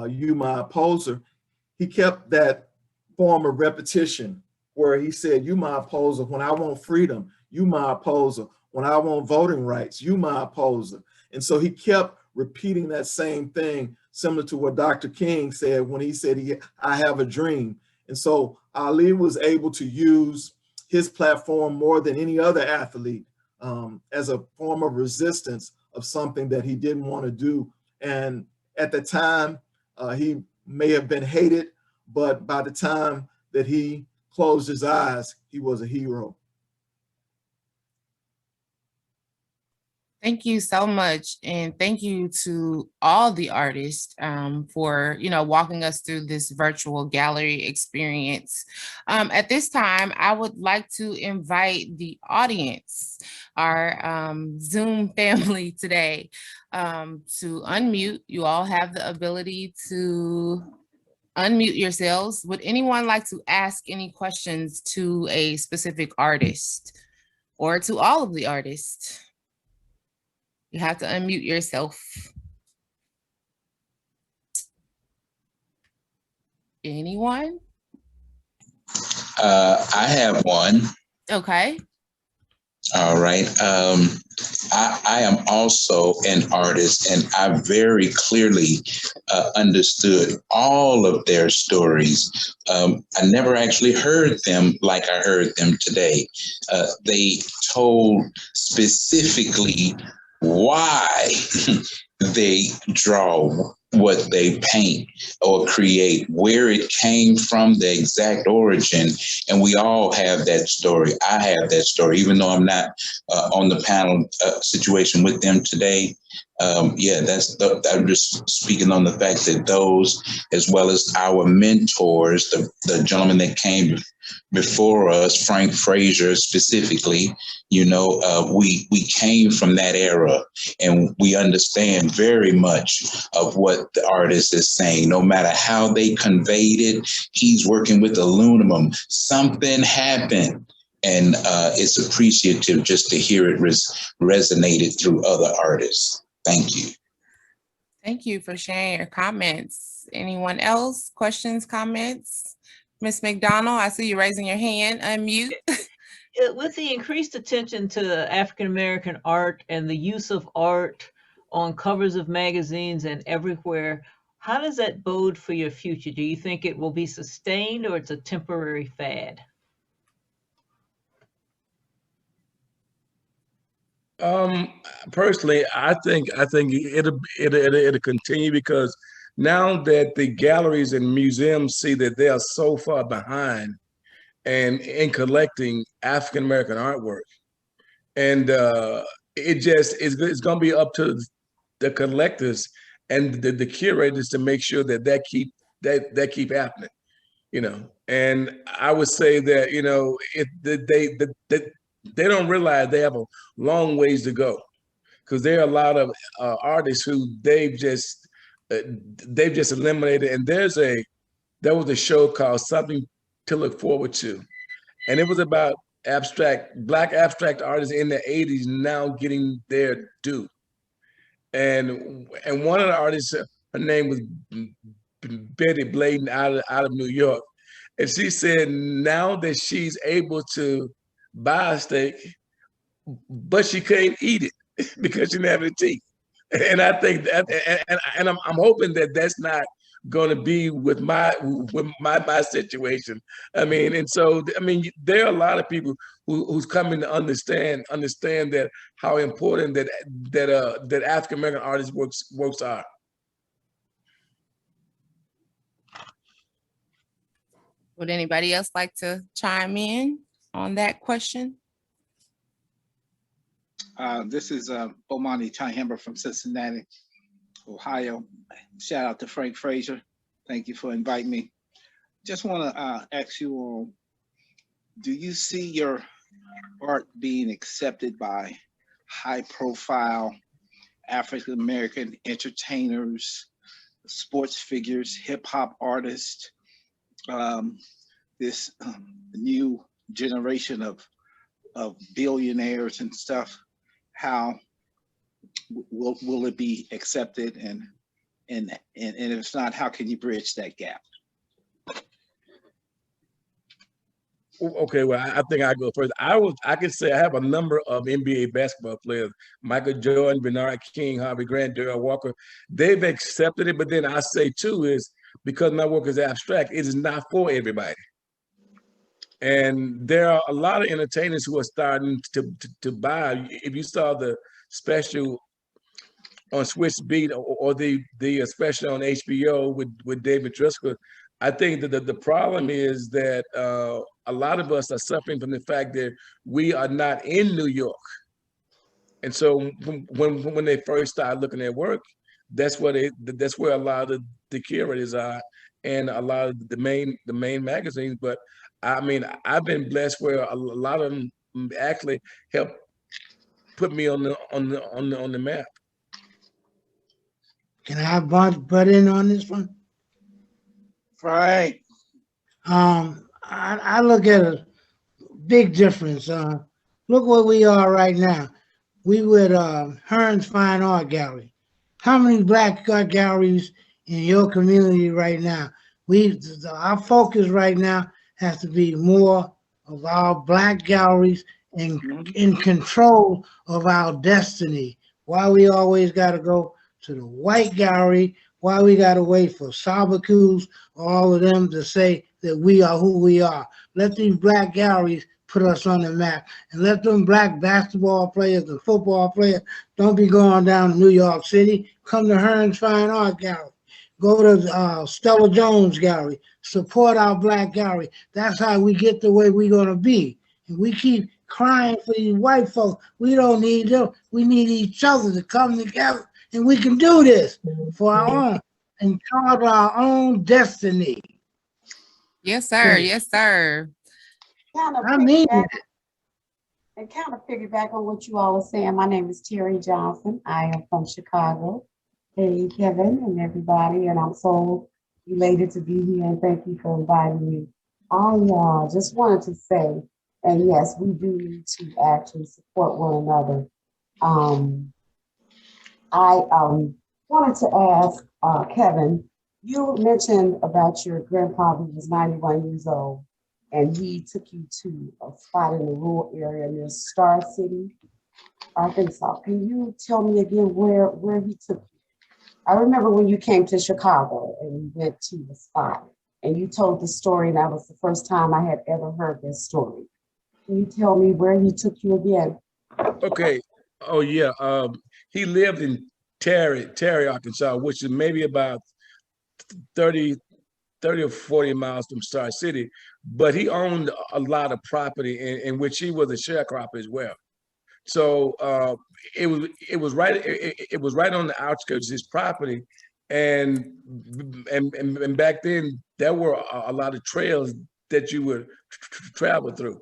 You My Opposer, he kept that form of repetition where he said, you my opposer when I want freedom, you my opposer when I want voting rights, you my opposer. And so he kept repeating that same thing, similar to what Dr. King said when he said, I have a dream. And so Ali was able to use his platform more than any other athlete as a form of resistance of something that he didn't want to do. And at the time, he may have been hated, but by the time that he closed his eyes, he was a hero. Thank you so much. And thank you to all the artists for, you know, walking us through this virtual gallery experience. At this time, I would like to invite the audience, our Zoom family today, to unmute. You all have the ability to unmute yourselves. Would anyone like to ask any questions to a specific artist or to all of the artists? You have to unmute yourself. Anyone? I have one. Okay. All right. I am also an artist, and I very clearly understood all of their stories. I never actually heard them like I heard them today. They told specifically why they draw what they paint or create, where it came from, the exact origin. And we all have that story. I have that story, even though I'm not on the panel situation with them today. I'm just speaking on the fact that those, as well as our mentors, the gentleman that came before us, Frank Frazier specifically, we came from that era, and we understand very much of what the artist is saying. No matter how they conveyed it, he's working with aluminum. Something happened. And it's appreciative just to hear it resonated through other artists. Thank you. Thank you for sharing your comments. Anyone else? Questions, comments? Ms. McDonald, I see you raising your hand. Unmute. With the increased attention to African-American art and the use of art on covers of magazines and everywhere, how does that bode for your future? Do you think it will be sustained, or it's a temporary fad? Personally, I think it'll continue, because now that the galleries and museums see that they are so far behind and in collecting African American artwork, and it's going to be up to the collectors and the curators to make sure that keep happening. And I would say that they don't realize they have a long ways to go, because there are a lot of artists who they've just eliminated. And there was a show called Something to Look Forward to, and it was about Black abstract artists in the 80s now getting their due. And one of the artists, her name was Betty Bladen out of New York, and she said now that she's able to buy a steak, but she can't eat it because she didn't have any teeth. And I think that, and I'm hoping that that's not going to be with my situation. And so there are a lot of people who's coming to understand that how important that African American artists' works are. Would anybody else like to chime in on that question? This is Bomani Chihemba from Cincinnati, Ohio. Shout out to Frank Frazier. Thank you for inviting me. Just want to ask you all, do you see your art being accepted by high-profile African-American entertainers, sports figures, hip-hop artists, this new generation of billionaires and stuff? How will it be accepted, and if it's not, how can you bridge that gap? Okay, well, I think I go first. I can say I have a number of NBA basketball players: Michael Jordan, Bernard King, Harvey Grant, Darrell Walker. They've accepted it, but then I say too is because my work is abstract, it is not for everybody. And there are a lot of entertainers who are starting to buy. If you saw the special on Swiss Beat or the special on HBO with David Driscoll, I think that the problem is that a lot of us are suffering from the fact that we are not in New York. And so when they first started looking at work, that's where a lot of the curators are, and a lot of the main magazines. But I've been blessed where a lot of them actually helped put me on the map. Can I butt in on this one? Right. I look at a big difference. Look where we are right now. We with Hearne Fine Art Gallery. How many black art galleries in your community right now? Our focus right now has to be more of our black galleries and in control of our destiny. Why we always got to go to the white gallery? Why we got to wait for Sabakus or all of them to say that we are who we are? Let these black galleries put us on the map. And let them black basketball players and football players don't be going down to New York City. Come to Hearne Fine Art Gallery. Go to Stella Jones Gallery. Support our black gallery. That's how we get the way we're going to be. And we keep crying for these white folks. We don't need them. We need each other to come together. And we can do this for our own and chart our own destiny. Yes, sir. Yes, sir. I mean it. And kind of piggyback on what you all are saying. My name is Terry Johnson. I am from Chicago. Hey, Kevin and everybody, and I'm so elated to be here, and thank you for inviting me. I just wanted to say, and yes, we do need to actually support one another. I wanted to ask Kevin, you mentioned about your grandpa who was 91 years old, and he took you to a spot in the rural area near Star City, Arkansas. Can you tell me again where he took you? I remember when you came to Chicago and you went to the spot and you told the story, and that was the first time I had ever heard this story. Can you tell me where he took you again? Okay. Oh yeah. He lived in Terry, Arkansas, which is maybe about 30 or 40 miles from Star City, but he owned a lot of property in which he was a sharecropper as well. So it was right on the outskirts of his property, and back then there were a lot of trails that you would travel through,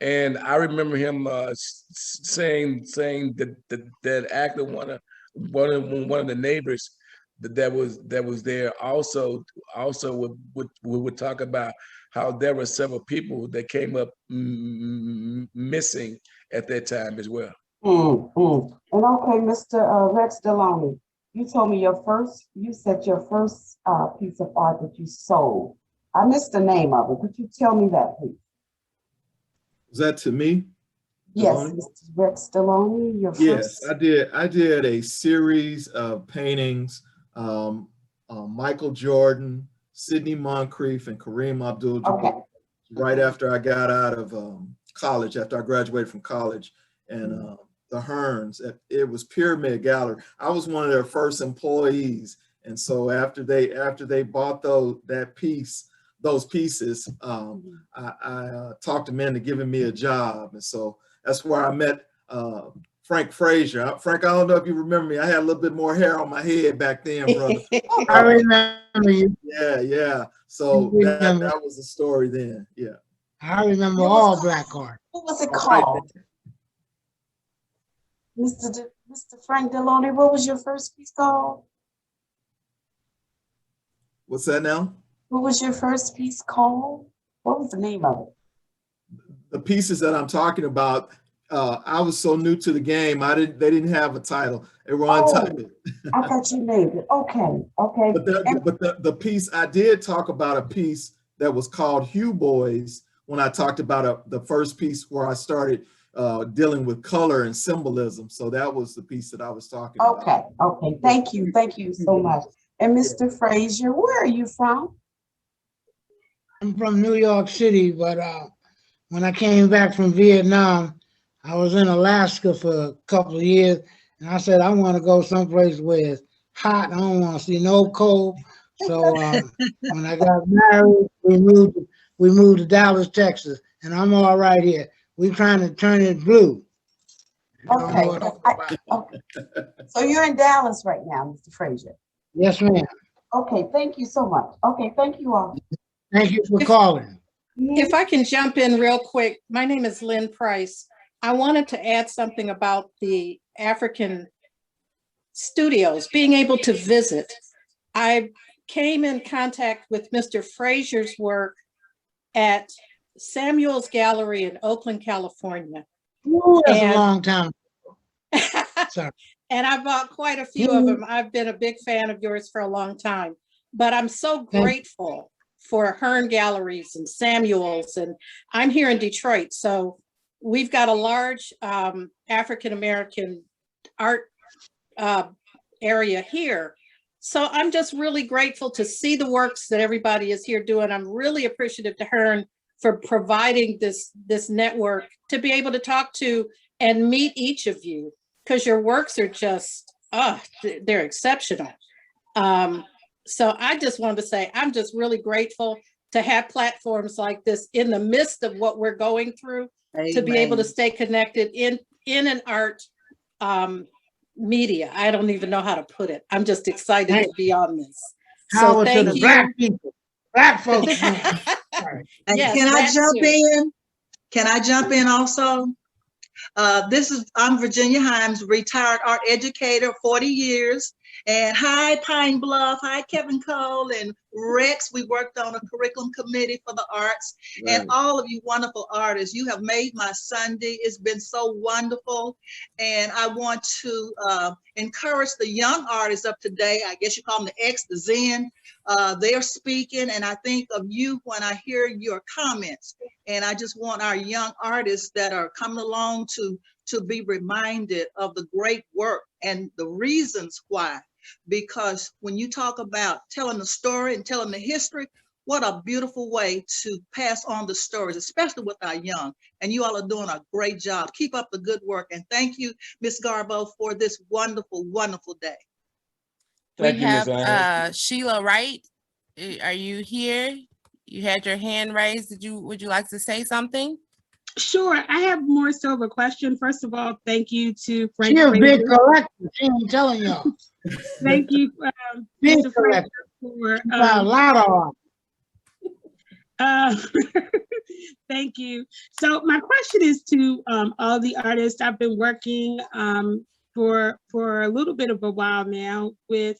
and I remember him saying that actually one of the neighbors that was there also would talk about how there were several people that came up missing at that time as well. And okay, Mr. Rex Deloney, you told me you said your first piece of art that you sold. I missed the name of it. Could you tell me that, please? Was that to me? Yes, Deloney? Mr. Rex Deloney, your first. Yes, I did. I did a series of paintings. Michael Jordan, Sidney Moncrief, and Kareem Abdul-Jabbar. Okay. Right after I got out of college, after I graduated from college, and the Hearnes, it was Pyramid Gallery. I was one of their first employees, and so after they bought those pieces, I talked them into giving me a job, and so that's where I met Frank Frazier. Frank, I don't know if you remember me. I had a little bit more hair on my head back then, brother. I remember you. Yeah. So that was the story then. Yeah. I remember all black art. What was it called? Mr. Frank Deloney, what was your first piece called? What's that now? What was your first piece called? What was the name of it? The pieces that I'm talking about, I was so new to the game, they didn't have a title. They were Untitled. I thought you named it. Okay. But the piece, I did talk about a piece that was called Hue Boys when I talked about the first piece where I started dealing with color and symbolism. So that was the piece that I was talking about. Okay. Thank you so much. And Mr. Frazier, where are you from? I'm from New York City, but when I came back from Vietnam, I was in Alaska for a couple of years, and I said, I want to go someplace where it's hot. I don't want to see no cold. So when I got married, we moved to Dallas, Texas, and I'm all right here. We're trying to turn it blue. Okay. So you're in Dallas right now, Mr. Frazier? Yes, ma'am. Okay, thank you so much. Okay, thank you all. Thank you for calling. If I can jump in real quick, my name is Lynn Price. I wanted to add something about the African studios, being able to visit. I came in contact with Mr. Frazier's work at Samuel's Gallery in Oakland, California. Ooh, that's a long time. Sorry. And I bought quite a few of them. I've been a big fan of yours for a long time, but I'm so grateful for Hearne Galleries and Samuel's, and I'm here in Detroit, so we've got a large African-American art area here. So I'm just really grateful to see the works that everybody is here doing. I'm really appreciative to Hearne for providing this network to be able to talk to and meet each of you, because your works are just, they're exceptional. So I just wanted to say, I'm just really grateful to have platforms like this in the midst of what we're going through, to be able to stay connected in an art media. I don't even know how to put it. I'm just excited to be on this. So thank you. Black people, Black folks. And Yes, can I that jump too. in? Can I jump in also? I'm Virginia Hines, retired art educator, 40 years. And hi, Pine Bluff. Hi, Kevin Cole and Rex. We worked on a curriculum committee for the arts. Right. And all of you wonderful artists, you have made my Sunday. It's been so wonderful. And I want to encourage the young artists of today. I guess you call them the X, the Zen. They're speaking, and I think of you when I hear your comments. And I just want our young artists that are coming along to be reminded of the great work and the reasons why. Because when you talk about telling the story and telling the history, what a beautiful way to pass on the stories, especially with our young. And you all are doing a great job. Keep up the good work. And thank you, Ms. Garbo, for this wonderful, wonderful day. We have Sheila Wright. Are you here? You had your hand raised. Would you like to say something? Sure. I have more so of a question. First of all, thank you to Frank. She's a big collector. She ain't telling y'all. Thank you, Mr. Frazier, for a lot of thank you. So my question is to all the artists. I've been working for a little bit of a while now with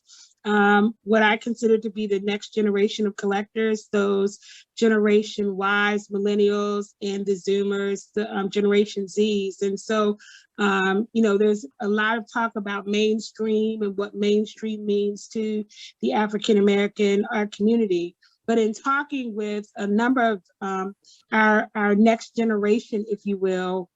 what I consider to be the next generation of collectors, those Generation Ys, Millennials, and the Zoomers, the Generation Zs. And so, you know, there's a lot of talk about mainstream and what mainstream means to the African-American art community. But in talking with a number of our next generation, if you will,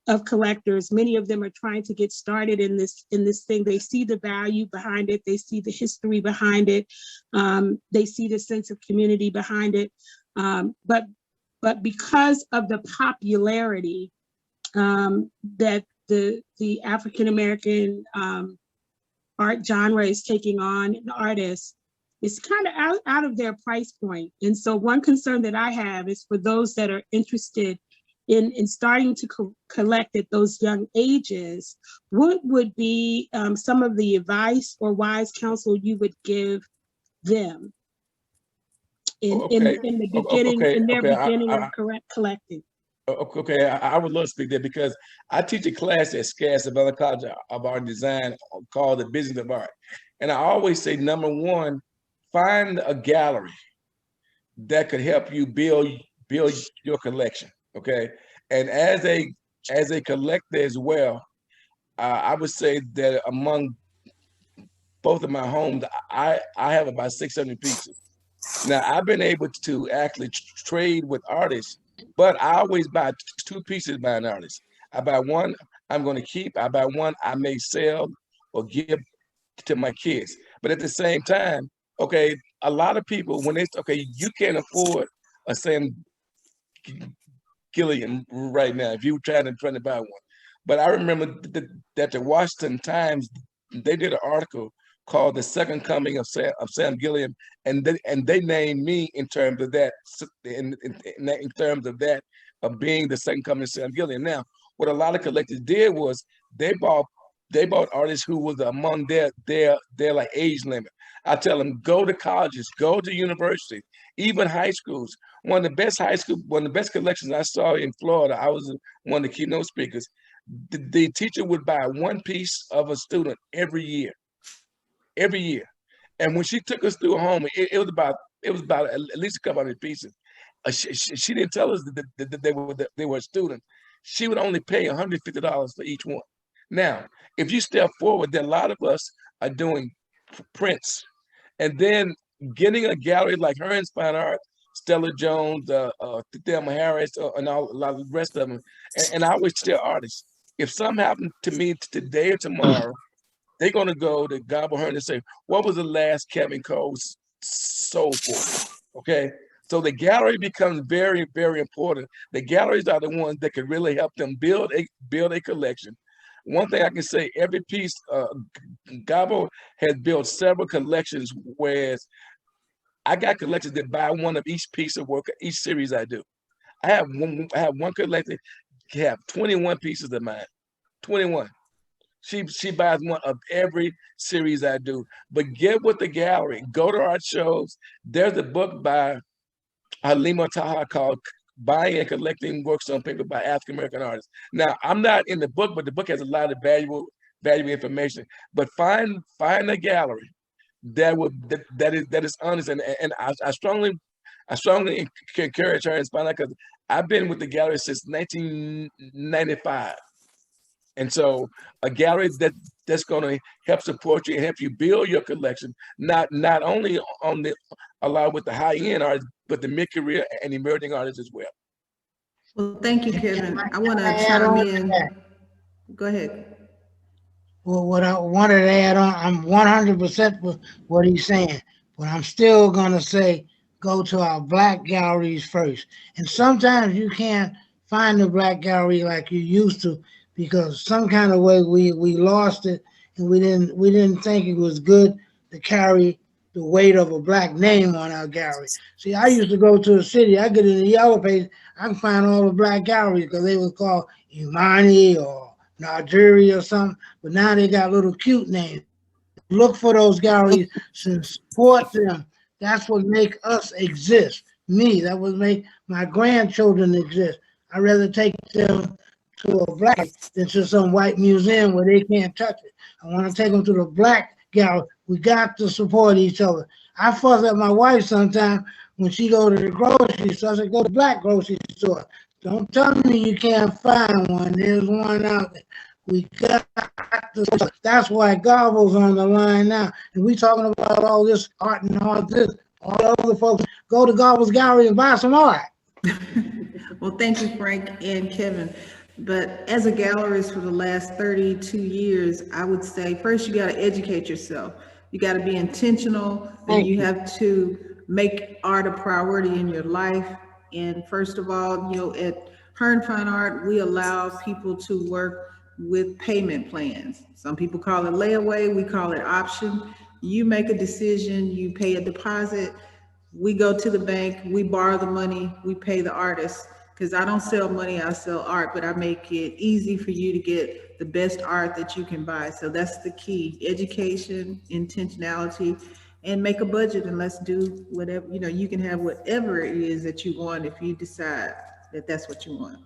of collectors, many of them are trying to get started in this thing. They see the value behind it. They see the history behind it. They see the sense of community behind it. But because of the popularity that the African-American art genre is taking on in artists, it's kind of out of their price point. And so one concern that I have is for those that are interested in starting to collect at those young ages, what would be some of the advice or wise counsel you would give them in the beginning, in their beginning of collecting? Okay, I would love to speak there because I teach a class at Savannah College of Art and Design called The Business of Art. And I always say, number one, find a gallery that could help you build your collection. Okay, and as a collector as well, I would say that among both of my homes, I have about 600 pieces. Now I've been able to actually trade with artists, but I always buy two pieces by an artist. I buy one I'm going to keep. I buy one I may sell or give to my kids. But at the same time, okay, a lot of people when you can't afford a Sam Gilliam right now if you try to buy one. But I remember that the Washington Times, they did an article called "The Second Coming of Sam Gilliam," and they named me in terms of that, in terms of that, of being the second coming of Sam Gilliam. Now, what a lot of collectors did was they bought artists who was among their like age limit. I tell them, go to colleges, go to universities, even high schools. One of the best collections I saw in Florida, I was one of the keynote speakers. The teacher would buy one piece of a student every year. And when she took us through home, it was about at least a couple hundred pieces. She didn't tell us that they were a student. She would only pay $150 for each one. Now, if you step forward, then a lot of us are doing prints, and then getting a gallery like Hearne Fine Art, Stella Jones, Thelma Harris, and a lot of the rest of them. And I always tell artists, if something happened to me today or tomorrow, they're going to go to Garbo Hearne and say, what was the last Kevin Cole sold for? Okay, So the gallery becomes very, very important. The galleries are the ones that can really help them build a collection. One thing I can say, every piece, Garbo has built several collections, whereas I got collections that buy one of each piece of work, each series I do. I have one collector, have 21 pieces of mine, 21. She buys one of every series I do. But get with the gallery, go to art shows. There's a book by Halima Taha called Buying and Collecting Works on Paper by African American Artists. Now, I'm not in the book, but the book has a lot of valuable information. But find a gallery that is honest, and I strongly encourage her and inspire her, because I've been with the gallery since 1995. And so a gallery that's going to help support you and help you build your collection, not only along with the high-end artists, but the mid-career and emerging artists as well. Well, thank you, Kevin. I want to chime in. Go ahead. Well, what I wanted to add on, I'm 100% with what he's saying, but I'm still going to say go to our Black galleries first. And sometimes you can't find a Black gallery like you used to, because some kind of way we lost it, and we didn't think it was good to carry the weight of a Black name on our gallery. See, I used to go to a city, I get in the yellow page, I can find all the Black galleries because they were called Imani or Nigeria or something, but now they got little cute names. Look for those galleries and support them. That's what make us exist. Me, that would make my grandchildren exist. I'd rather take them to a Black than to some white museum where they can't touch it. I want to take them to the Black gallery. We got to support each other. I fuss at my wife sometimes when she go to the grocery store. I say, go to Black grocery store. Don't tell me you can't find one. There's one out there. We got to. That's why Garbo's on the line now. And we talking about all this art and all this. All the other folks, go to Garbo's gallery and buy some art. Well, thank you, Frank and Kevin. But as a gallerist for the last 32 years, I would say first you got to educate yourself. You got to be intentional, and you have to make art a priority in your life. And first of all, you know, at Hearne Fine Art, we allow people to work with payment plans. Some people call it layaway, we call it option. You make a decision, you pay a deposit, we go to the bank, we borrow the money, we pay the artist. Because I don't sell money, I sell art, but I make it easy for you to get the best art that you can buy. So that's the key: education, intentionality, and make a budget, and let's do whatever, you know, you can have whatever it is that you want if you decide that that's what you want.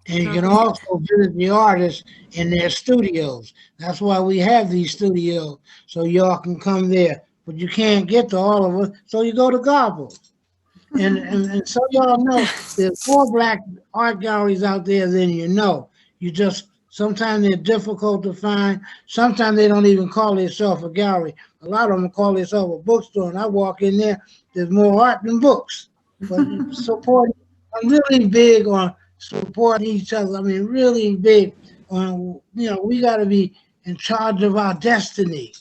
And you can also visit the artists in their studios. That's why we have these studios, so y'all can come there. But you can't get to all of us, so you go to Garbo. And so y'all know there's more Black art galleries out there than you know. You just, sometimes they're difficult to find. Sometimes they don't even call themselves a gallery. A lot of them call themselves a bookstore, and I walk in there, there's more art than books. But support, I'm really big on supporting each other. I mean, really big on, you know, we got to be in charge of our destiny.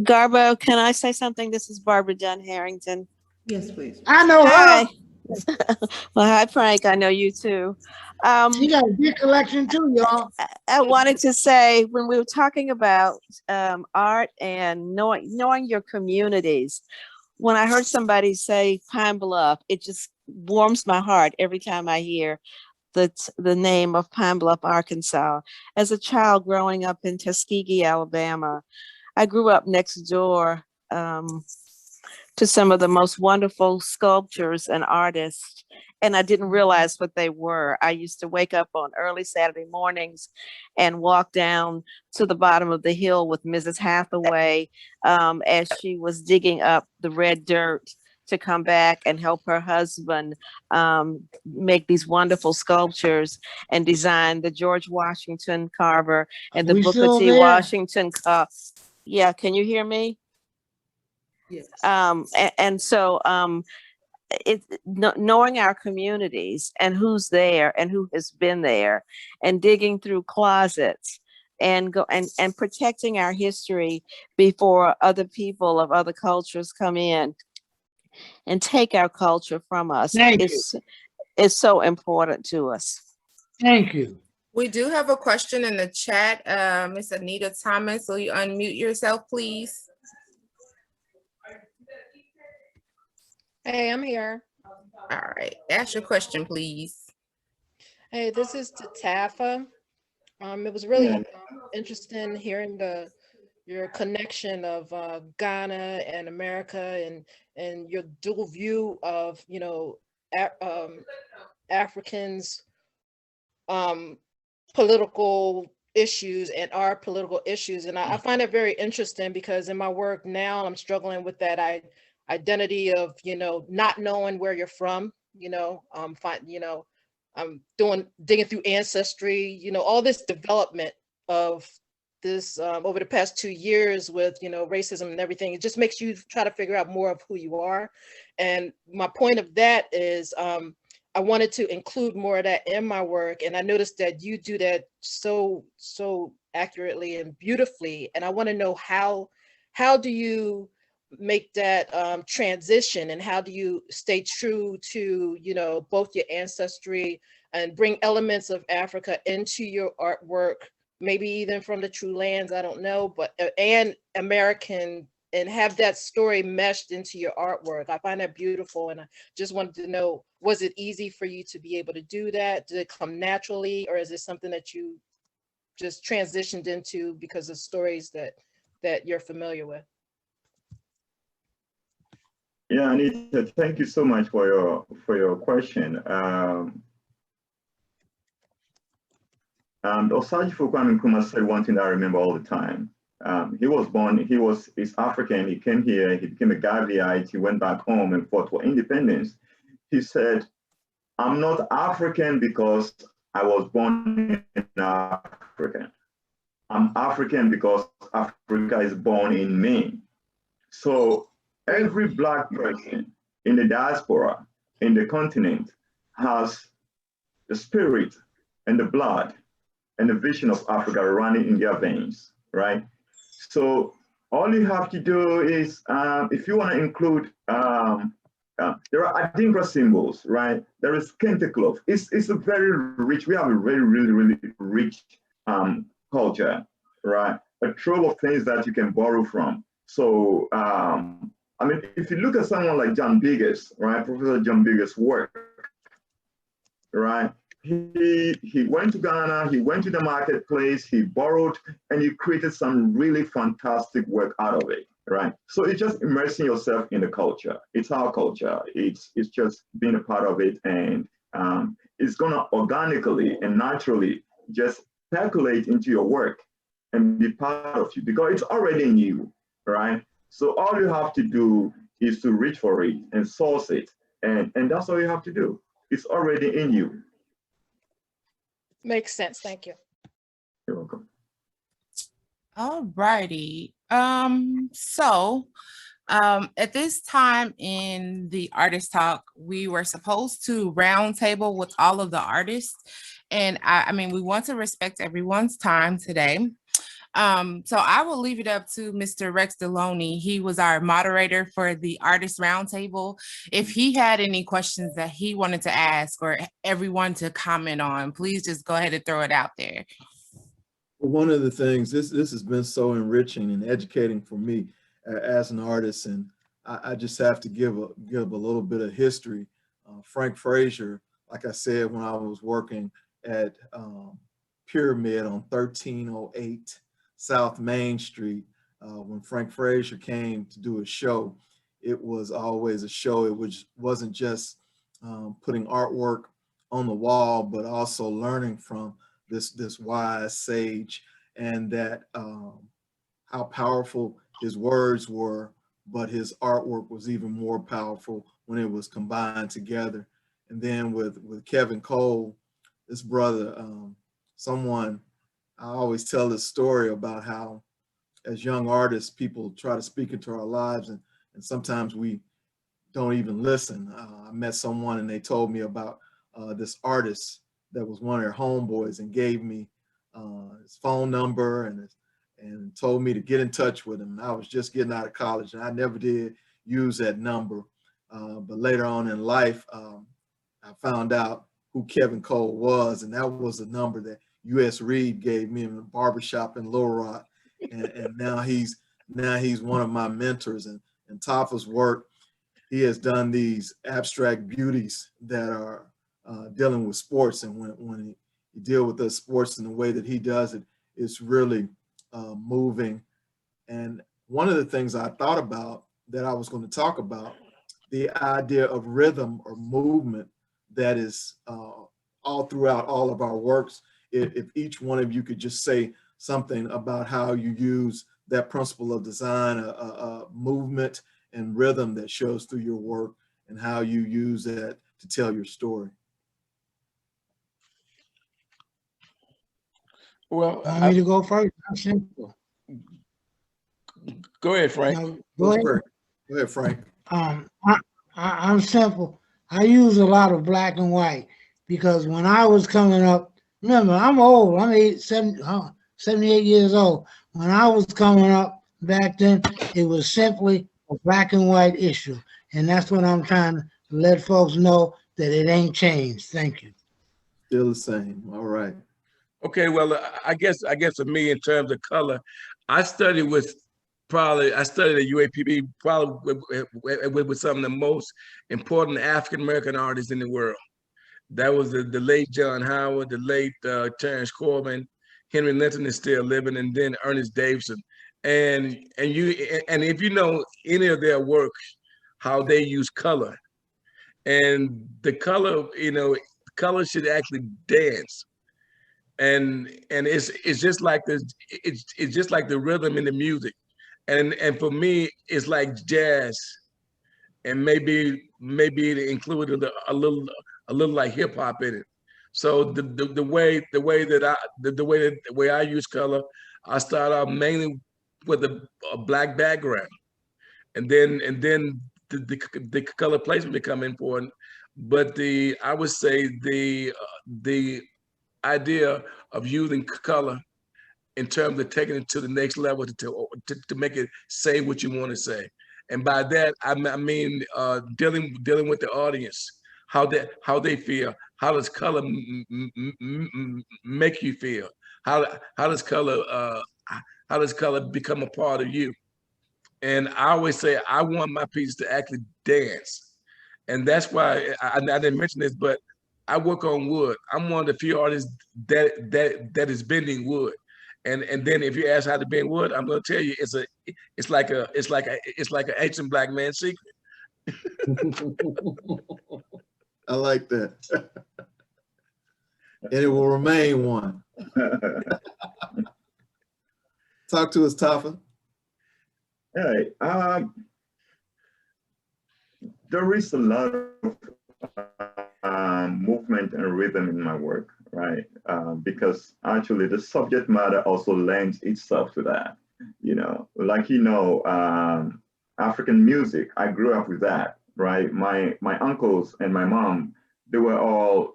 Garbo, can I say something? This is Barbara Dunn Harrington. Yes, please. I know hi. her. Well, hi, Frank. I know you too. She got a big collection too, y'all. I wanted to say, when we were talking about art and knowing your communities, when I heard somebody say Pine Bluff, it just warms my heart every time I hear the name of Pine Bluff, Arkansas. As a child growing up in Tuskegee, Alabama, I grew up next door to some of the most wonderful sculptors and artists, and I didn't realize what they were. I used to wake up on early Saturday mornings and walk down to the bottom of the hill with Mrs. Hathaway as she was digging up the red dirt to come back and help her husband make these wonderful sculptures and design the George Washington carver and the Booker T. Washington. Yeah, can you hear me? Yes. And so knowing our communities and who's there and who has been there, and digging through closets and protecting our history before other people of other cultures come in and take our culture from us. Thank you. It's so important to us. Thank you. We do have a question in the chat. Miss Anita Thomas, will you unmute yourself, please? Hey, I'm here. All right, ask your question, please. Hey, this is to Tafa. It was really interesting hearing your connection of Ghana and America and your dual view of, you know, Africans political issues and our political issues. And I find it very interesting because in my work now, I'm struggling with that identity of, you know, not knowing where you're from, you know, I'm digging through ancestry, you know, all this development of this over the past 2 years with, you know, racism and everything. It just makes you try to figure out more of who you are. And my point of that is I wanted to include more of that in my work. And I noticed that you do that so accurately and beautifully. And I want to know how do you make that transition, and how do you stay true to, you know, both your ancestry and bring elements of Africa into your artwork, maybe even from the true lands, I don't know, but and American, and have that story meshed into your artwork. I find that beautiful. And I just wanted to know, was it easy for you to be able to do that? Did it come naturally, or is it something that you just transitioned into because of stories that you're familiar with? Yeah, Anita, thank you so much for your question. Osaji Kwame Nkrumah said one thing that I remember all the time. He's African, he came here, he became a Gaviite, he went back home and fought for independence. He said, I'm not African because I was born in Africa. I'm African because Africa is born in me. So every Black person in the diaspora, in the continent, has the spirit and the blood and the vision of Africa running in their veins, right? So all you have to do is, if you want to include, there are Adinkra symbols, right? There is kente cloth. It's a very rich, we have a very, really rich culture, right? A trove of things that you can borrow from. So, I mean, if you look at someone like John Biggers, right? Professor John Biggers' work, right? He went to Ghana, he went to the marketplace, he borrowed, and he created some really fantastic work out of it, right? So it's just immersing yourself in the culture. It's our culture. It's just being a part of it, and it's gonna organically and naturally just percolate into your work and be part of you because it's already in you, right? So all you have to do is to reach for it and source it, and that's all you have to do. It's already in you. Makes sense. Thank you. You're welcome. All righty. So at this time in the artist talk, we were supposed to round table with all of the artists. And I mean, we want to respect everyone's time today. So I will leave it up to Mr. Rex Deloney. He was our moderator for the artist roundtable. If he had any questions that he wanted to ask or everyone to comment on, please just go ahead and throw it out there. Well, one of the things, this has been so enriching and educating for me as an artist, and I just have to give a little bit of history. Frank Frazier, like I said, when I was working at Pyramid on 1308 South Main Street, when Frank Frazier came to do a show, it was always a show. It wasn't just putting artwork on the wall, but also learning from this wise sage, and that how powerful his words were, but his artwork was even more powerful when it was combined together. And then with Kevin Cole, this brother, someone, I always tell this story about how as young artists, people try to speak into our lives, and sometimes we don't even listen. I met someone and they told me about this artist that was one of their homeboys and gave me his phone number and told me to get in touch with him. I was just getting out of college and I never did use that number. But later on in life, I found out who Kevin Cole was, and that was a number that U.S. Reed gave me in the barbershop in Little Rock. And now he's one of my mentors. And Tafa's work, he has done these abstract beauties that are dealing with sports. And when he deal with the sports in the way that he does it, it's really moving. And one of the things I thought about that I was going to talk about, the idea of rhythm or movement that is all throughout all of our works. If each one of you could just say something about how you use that principle of design, movement and rhythm that shows through your work, and how you use that to tell your story. Well, Want me to go first? I'm simple. Go ahead, Frank. No, go ahead. Go ahead, Frank. I'm simple. I use a lot of black and white because when I was coming up, remember, I'm old. I'm 78 years old. When I was coming up back then, it was simply a black and white issue. And that's what I'm trying to let folks know, that it ain't changed. Thank you. Still the same. All right. Okay, well, I guess for me, in terms of color, I studied at UAPB probably with some of the most important African-American artists in the world. That was the late John Howard, the late Terrence Corbin, Henry Linton is still living, and then Ernest Davidson. And if you know any of their work, how they use color, and the color, color should actually dance. And it's just like this, it's just like the rhythm in the music. And for me, it's like jazz, and maybe included a little like hip hop in it. So the way I use color, I start out mainly with a black background, and then the color placement become important. But I would say the idea of using color in terms of taking it to the next level to make it say what you want to say. And by that, I mean dealing with the audience, how they feel. How does color make you feel? How does color become a part of you? And I always say I want my pieces to actually dance, and that's why I didn't mention this, but I work on wood. I'm one of the few artists that is bending wood. And then if you ask how to bend wood, I'm going to tell you it's like an ancient black man's secret. I like that. And it will remain one. Talk to us, Tafa. Hey, there is a lot of movement and rhythm in my work, right? Because actually the subject matter also lends itself to that. African music, I grew up with that, right? My uncles and my mom, they were all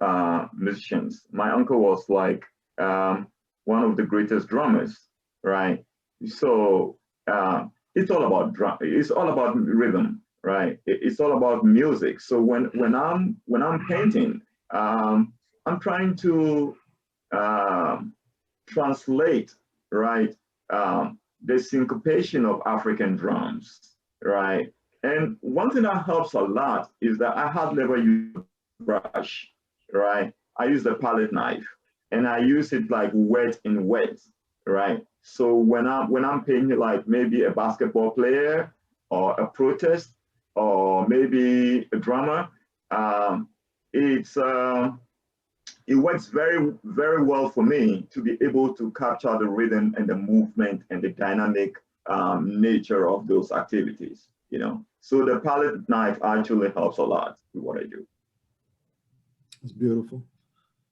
musicians. My uncle was like one of the greatest drummers, right? So it's all about drum. It's all about rhythm, right? It's all about music. So when I'm painting, I'm trying to translate, right, the syncopation of African drums, right? And one thing that helps a lot is that I hardly never use a brush, right? I use a palette knife, and I use it like wet in wet, right? So when I'm painting like maybe a basketball player or a protest or maybe a drummer, it works very, very well for me to be able to capture the rhythm and the movement and the dynamic nature of those activities, So the palette knife actually helps a lot with what I do. It's beautiful.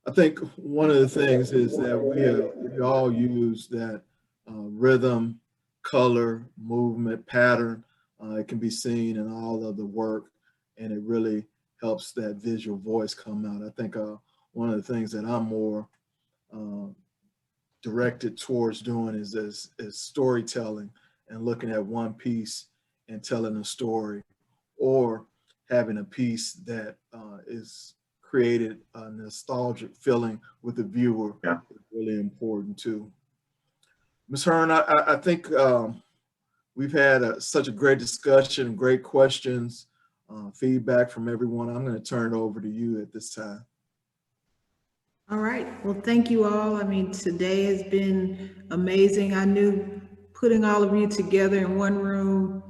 I think one of the things is that we all use that rhythm, color, movement, pattern. It can be seen in all of the work, and it really helps that visual voice come out. I think one of the things that I'm more directed towards doing is storytelling and looking at one piece and telling a story, or having a piece that is created a nostalgic feeling with the viewer. Yeah. Is really important too. Ms. Hearne, I think we've had such a great discussion, great questions, feedback from everyone. I'm going to turn it over to you at this time. All right. Well, thank you all. I mean, today has been amazing. I knew putting all of you together in one room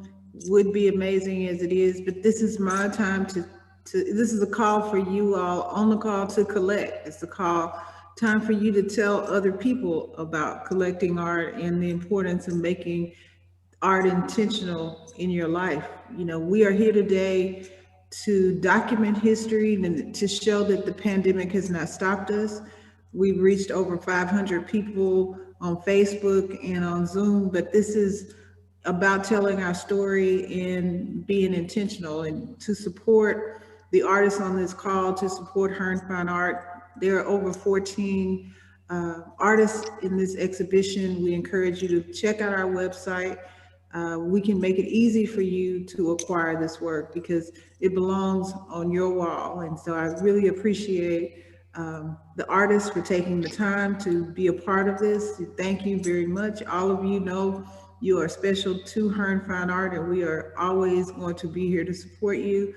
would be amazing as it is, but this is my time to this is a call for you all on the call to collect. It's a call, time for you to tell other people about collecting art and the importance of making art intentional in your life. You know, we are here today to document history and to show that the pandemic has not stopped us. We've reached over 500 people on Facebook and on Zoom, but this is about telling our story and being intentional, and to support the artists on this call, to support Hearne Fine Art. There are over 14 artists in this exhibition. We encourage you to check out our website. We can make it easy for you to acquire this work because it belongs on your wall. And so I really appreciate the artists for taking the time to be a part of this. Thank you very much. All of you know you are special to Hearne Fine Art, and we are always going to be here to support you.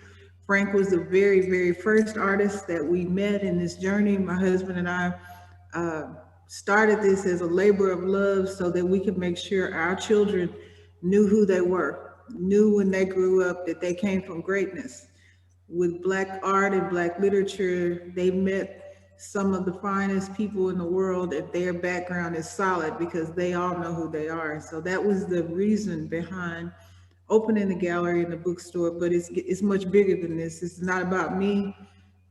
Frank was the very, very first artist that we met in this journey. My husband and I started this as a labor of love so that we could make sure our children knew who they were, knew when they grew up that they came from greatness. With Black art and Black literature, they met some of the finest people in the world, and their background is solid because they all know who they are. So that was the reason behind opening the gallery and the bookstore, but it's much bigger than this. It's not about me.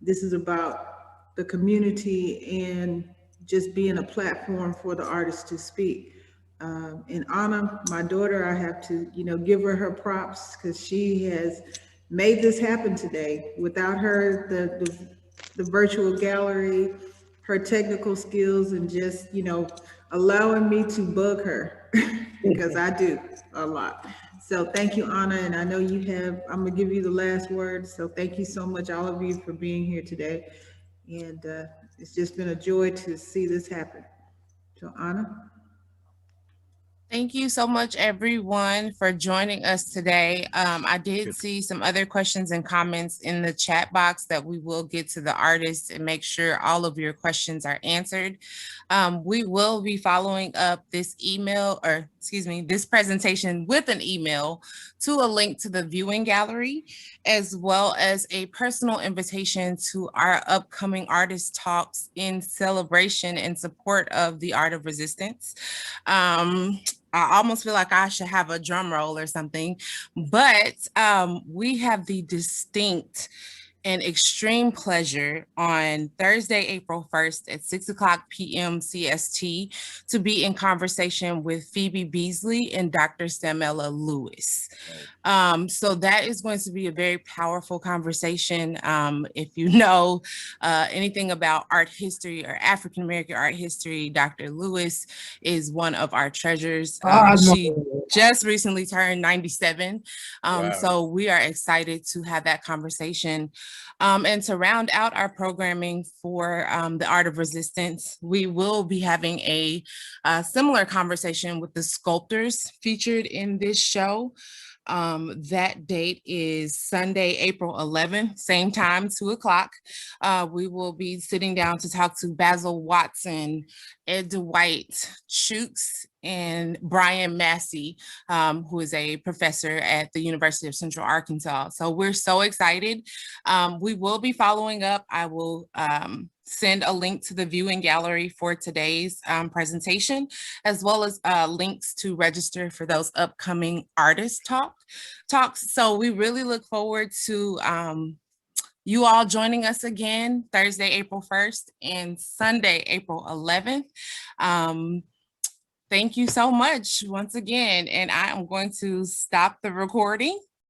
This is about the community and just being a platform for the artists to speak. And Auna, my daughter, I have to, give her props because she has made this happen today. Without her, the virtual gallery, her technical skills, and just, allowing me to bug her because I do a lot. So thank you, Auna, and I know I'm gonna give you the last word. So thank you so much, all of you, for being here today. And it's just been a joy to see this happen. So Auna. Thank you so much, everyone, for joining us today. I did see some other questions and comments in the chat box that we will get to the artists and make sure all of your questions are answered. We will be following up this this presentation with an email to a link to the viewing gallery, as well as a personal invitation to our upcoming artist talks in celebration and support of the art of resistance. I almost feel like I should have a drum roll or something, but we have the distinct and extreme pleasure on Thursday, April 1st at 6:00 p.m. CST to be in conversation with Phoebe Beasley and Dr. Stamella Lewis. So that is going to be a very powerful conversation. If you know anything about art history or African-American art history, Dr. Lewis is one of our treasures. She just recently turned 97. Wow. So we are excited to have that conversation. And to round out our programming for the art of resistance, we will be having a similar conversation with the sculptors featured in this show. That date is Sunday, April 11th, same time, 2:00. We will be sitting down to talk to Basil Watson, Ed Dwight, Chooks, and Brian Massey, who is a professor at the University of Central Arkansas. So we're so excited. We will be following up. I will send a link to the viewing gallery for today's presentation, as well as links to register for those upcoming artist talks. So we really look forward to you all joining us again Thursday, April 1st and Sunday, April 11th. Thank you so much once again, and I am going to stop the recording.